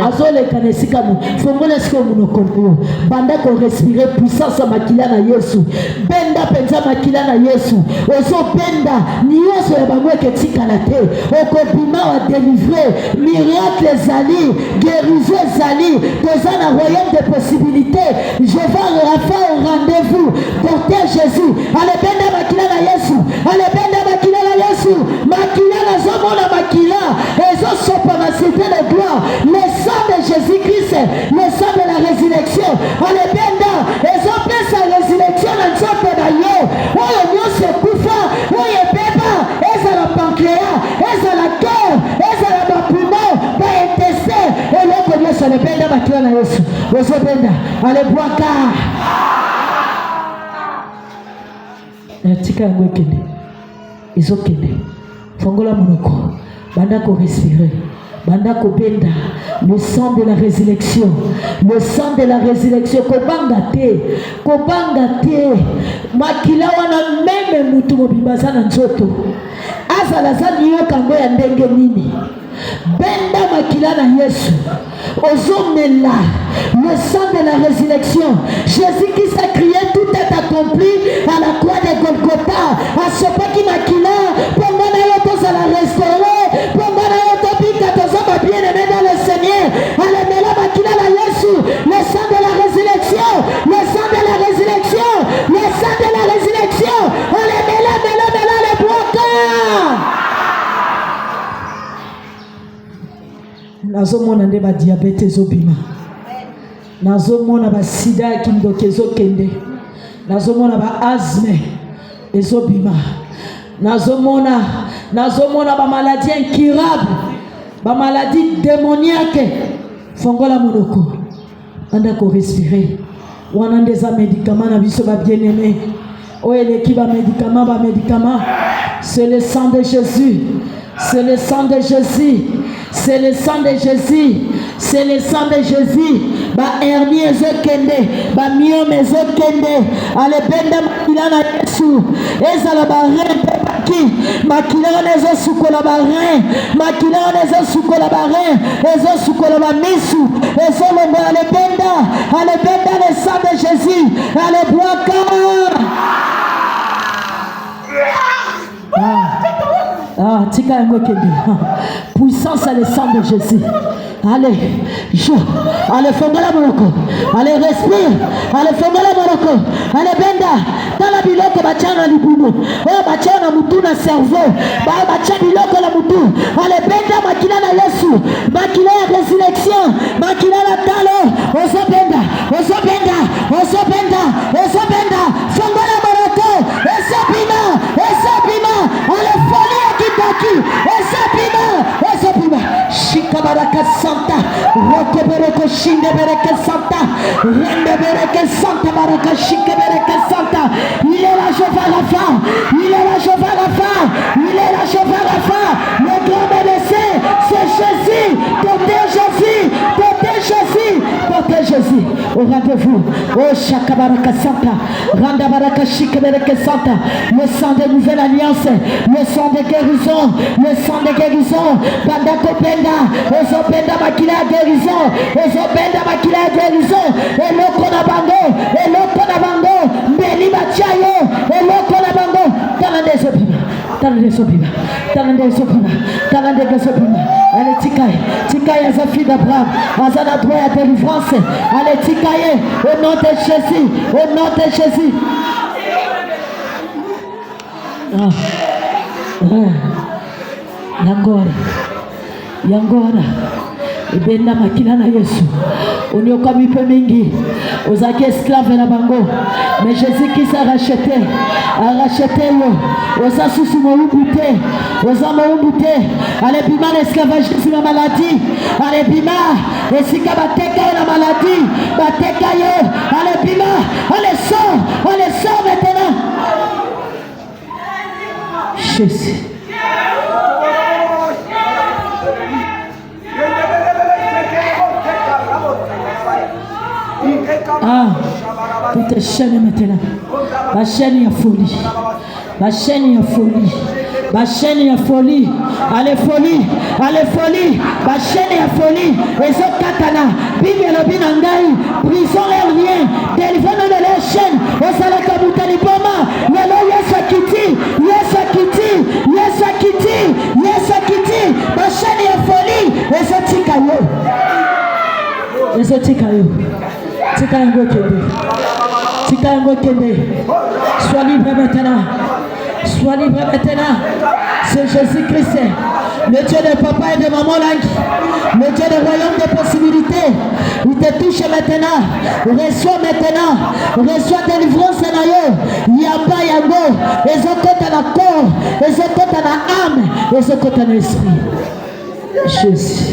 S3: Azole kanesika mo. Fongola siko monoko yo. Banda ko respirer puissance ya makila na Yesu. Benda penza makila na Yesu. Ozo benda nyonso ya bango eketikala te. Okobima wa délivrer. Miracle ezali, guérison ezali. Dans un royaume de possibilités. Je vais refaire un rendez-vous. Docteur Jésus. Allez benda makila na Yesu. Alebenda makila na Yesu. Makila na zomona makila. Ezo sopa na cité de gloire. Le sang de Jésus-Christ. Le sang de la résurrection. Alebenda. Ezo pesa résurrection na nzoto na yo. Oyo nyonso kufa. Oyo beba. Eza la pancréas. Eza la cœur. Eza la poumon. Ba intestin. Eloko nyonso alebenda makila na Yesu. Ezo benda. Alebwaka. Tika yango ekende. Izokende. Fongola monoko. Banda ko respirer. Banda ko benda. Le sang de la résurrection. Le sang de la résurrection. Kobanga te. Kobanga te. Makila wana meme mutu mobimbaza na nzoto. Azala zani yo kango ya ndenge nini. Benda makila na Yesu. Ozomela. Le sang de la résurrection. Jésus-Christ a crié, tout est accompli à la croix de Golgotha. À ce pas qui makila. Pendant la yoto à la restaurer. Pendant la yoto pika tozoma bien-aimé dans le Seigneur. Alemela makila la Yesu. Le sang de la résurrection. Le sang de la résurrection. Le sang de la résurrection. Alemela le bloquant. Nazomona nde ba diabete ezobima. Nazomona ba sida kindoke ezokende. Nazomona ba asthme ezobima. Nazomona ba maladie incurable, ba maladie démoniaque. Fongola monoko. Anda ko respirer. Wana ndeza médicament na biso ba bien-aimé. Oeleki ba médicament. C'est le sang de Jésus. C'est le sang de Jésus. C'est le sang de Jésus. C'est le sang de Jésus. Ba hernie ezokende, ba myome ezokende. Ale benda makila na Yesu. Ezala ba rein pepaki. Makila na ezosukola ba rein. Makila na ezosukola ba rein. Ezosukola ba misu. Ezolomba ale benda le sang de Jésus. Ale boaka. Tika yango kende. Puissance à le sang de Jésus. Allez, allez, fongola monoko. Allez, respire. Allez, fongola monoko. Allez, benda. Dans la biloko bachana libuno. Oh, bachana mutu na cerveau. Bachana biloko la mutu. Allez, benda makila na Yesu. Makila ya résurrection. Makila na talo. Oso benda. Fongola monoko. Esapima. Allez, folie kitaki. Esapima. Shikabaraka Santa, Rokebereke Shindebereke Santa, Rendebereke Santa, Baraka Shikebereke Santa. Il est là, Jéhovah Rapha. Le grand médecin, c'est Jésus. Portez Jésus. Au rendez-vous. Oh Shakabaraka Santa, Randabaraka Shikebereke Santa. Le sang de nouvelle alliance, le sang de guérison, Bandako Benda, Ozobenda makila guérison, eloko na bango, mbeli bachayo, eloko na bango, talande sopima. Allez tikaye as a fille d'Abraham, azana droit à délivrance, allez tikaye, au nom de Jésus. Yangora ibenda makila na Yesu unioka mipe mingi aux acquis esclaves de la bango. Mais Jésus-Christ a racheté yo, aux assus moubouté, aux amoubouté, allez bima l'esclavage sur la maladie, allez bima, et si kabateka la maladie, bateka yo, allez bima, allez sort maintenant. Jésus. Ah, toutes les chaînes maintenant. La chaîne est folie. La chaîne est folie. La chaîne est folie. Allez folie. Allez folie. La chaîne est folie. Les autres katana. Bibi le binangai. Prison et rien. Délivrez-nous de la chaîne. Au salaka boutaliboma. Yelo yesakiti. Yesakiti. Yesakiti. Yesakiti. La chaîne est folie. Les autres tikayo. Les autres tikayo. Tikayango Kende. Sois libre maintenant. Sois libre maintenant. C'est Jésus-Christ, le Dieu de papa et de maman Langi, le Dieu du royaume des possibilités. Il te touche maintenant. Reçois maintenant. Reçois délivrance na yo. Yamba yango. Les autres dans la corps. Les autres dans la âme. Les autres dans l'esprit. Jésus.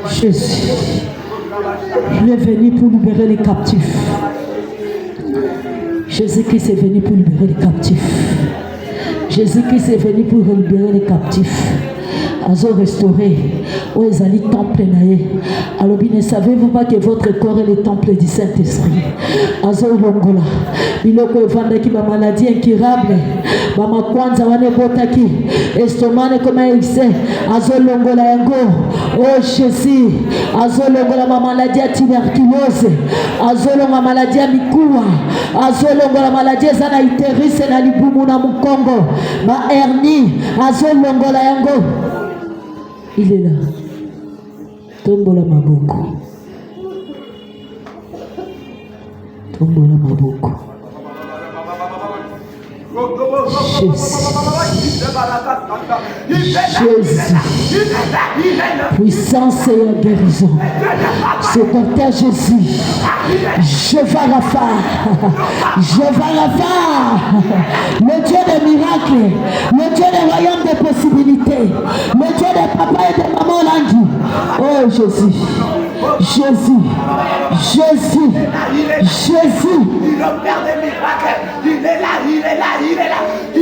S3: Jésus, il est venu pour libérer les captifs. Jésus-Christ est venu pour libérer les captifs. Jésus-Christ est venu pour libérer les captifs. Azo restauré. Oh, Ezali temple naé. Alors, ne savez-vous pas que votre corps est le temple du Saint-Esprit? Azo longola. Biloko evanda ki ba maladie incurable. Ba makwanza wane botaki. Estomane comme il sait. Azo longola yango. Oh Jésus. Azo longola ma maladie à tuberculose. Azo longola maladie à mikua. Azo longola maladie zana iteris na libumu na mukongo. Ba hernie. Azo longola yango. Il est là. Tombola maboko. Tombola maboko. Jésus. Puissance et guérison. C'est pour toi Jésus. Je vais Rapha. Le Dieu des miracles. Le Dieu des royaumes des possibilités. Le Dieu des papas et des mamans Langi. Oh Jésus. Jésus.
S4: Il opère des miracles. Il est là.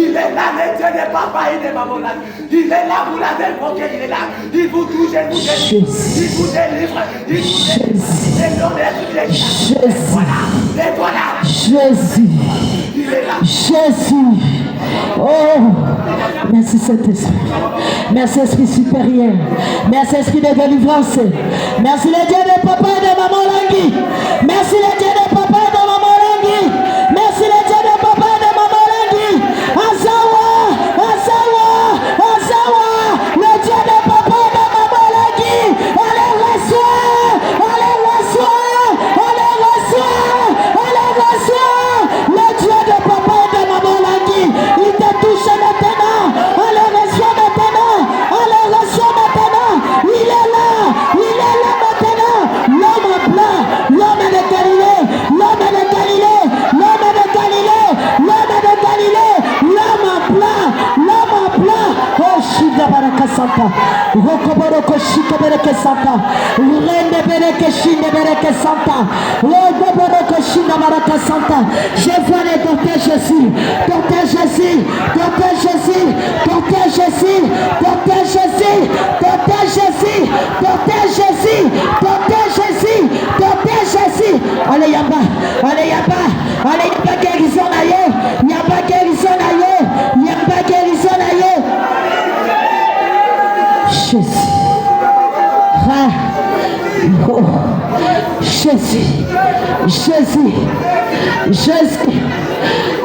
S4: Il est là, le Dieu des papas et des mamans. Il est là, vous l'avez invoqué, il est là. Il vous touche, il vous délivre. Il vous délivre.
S3: Jésus. Oh, merci Saint-Esprit. Merci Esprit supérieur. Merci Esprit de délivrance. Merci le Dieu des papas et de maman Langi. Merci le Dieu des papas et de maman Langi. Merci le Dieu des papas et de maman Langi. Azawa, le Dieu des papas et de maman Langi. Allez reçois. Le Dieu des papas et de maman Langi. Il te touche maintenant. Allez reçois maintenant. Il est là maintenant. L'homme blanc, l'homme de Galilée, l'homme blanc. Oh, Shida Baraka Santa. Rokoboroko Shika Bereke Santa. Rende Bereke Shinde Bereke Santa. Rokoboroko Shida Baraka Santa. Je vois les docteurs Jésus. Allez yamba guérison na yo. Jésus. Oh.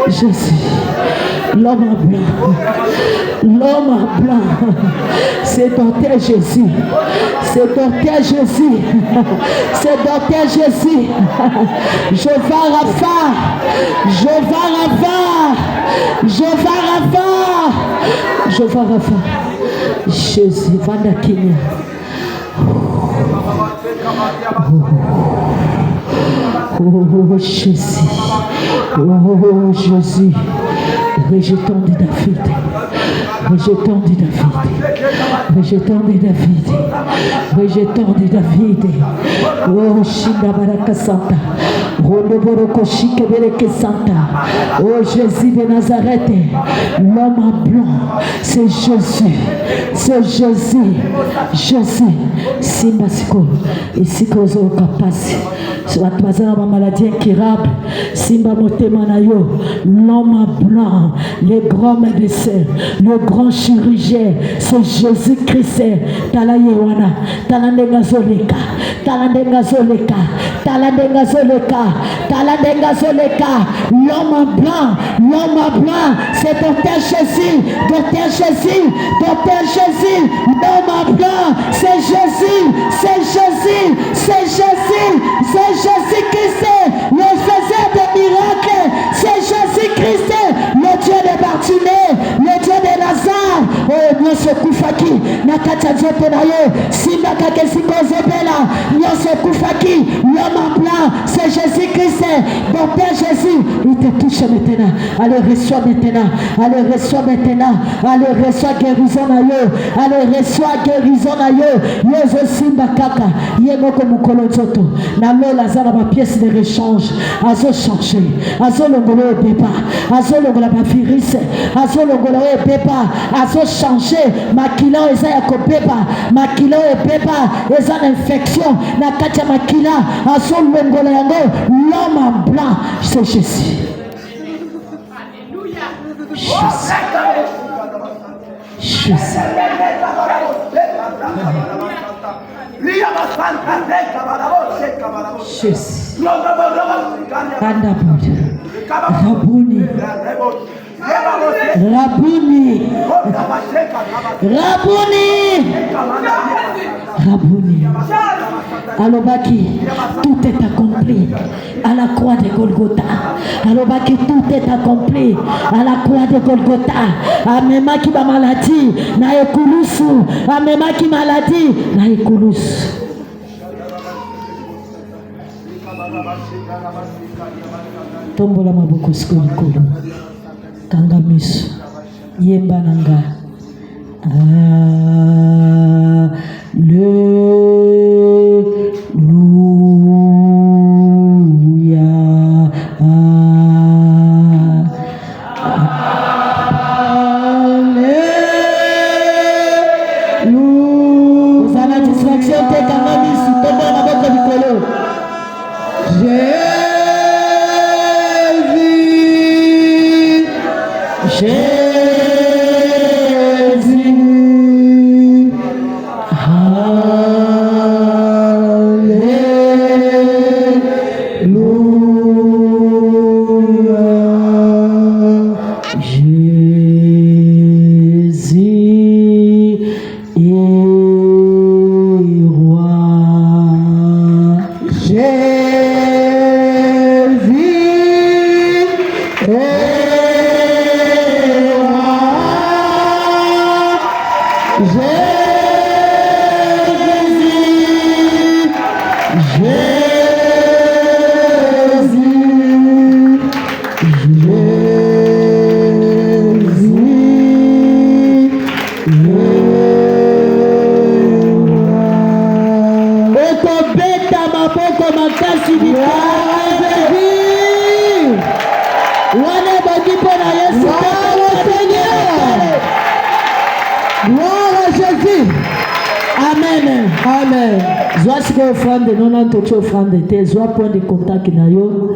S3: Jésus. L'homme blanc. C'est docteur Jésus. Je vais Rafa. Jésus, Vanda Kenya. Oh Jésus. Oh Jésus. Rejetons de David. Rejetons de David. Rejetons de David. Rejetons de David. Oh Shinda Baraka Santa. Oh Jésus de Nazareth, l'homme en blanc, c'est Jésus, c'est Jésus, Jésus. Simba siko, ici cause au capacité. Soit bazana ma maladie incurable. Simba motema na yo, l'homme en blanc, le grand médecin, le grand chirurgien, c'est Jésus-Christ. Talayewana, talandenga zoleka, talandenga zoleka, talandenga zoleka. L'homme en blanc, c'est Docteur Jésus, Docteur Jésus, Docteur Jésus, l'homme en blanc, c'est Jésus, c'est Jésus, c'est Jésus, c'est Jésus-Christ, le faiseur des miracles, c'est Jésus-Christ, le Dieu de Bartimée, le Dieu de Lazare. Oh, Nyoso Kufaki, Nakata Zotenayo, Simaka Kesikozebela, Nyoso Kufaki, l'homme en blanc, c'est Jésus-Christ. Mon Père Jésus, il te touche maintenant. Allez, reçois maintenant. Allez, reçois maintenant. Allez, reçois guérison à eux. Allez, reçois guérison à eux. Yezo Simba Kaka. Yemoko Mukolo Zoto. Nalo Lazara ma pièce de rechange. Azo changer. Azo longolo au départ. Azo longola ma virus. Azo longolo au départ. Azo changer. Makila eza ya kopeba. Makila au départ. Eza infection. Nakatia makila. Azo longola yango. L'homme en blanc, c'est Jésus. Alléluia. Jésus. Jésus. Rabouni. Rabouni. Rabouni. Rabouni. Alobaki, tout est accompli à la croix de Golgotha. Alobaki, tout est accompli à la croix de Golgotha. Amema qui ma maladie, na ekulusu. Amema qui maladie, na ekulusu. Tombola maboko sikolo. Kanga miso. Yemba nanga. Amen. Zoa siko offrande non non tocho offrande te zoa point de contact na yo.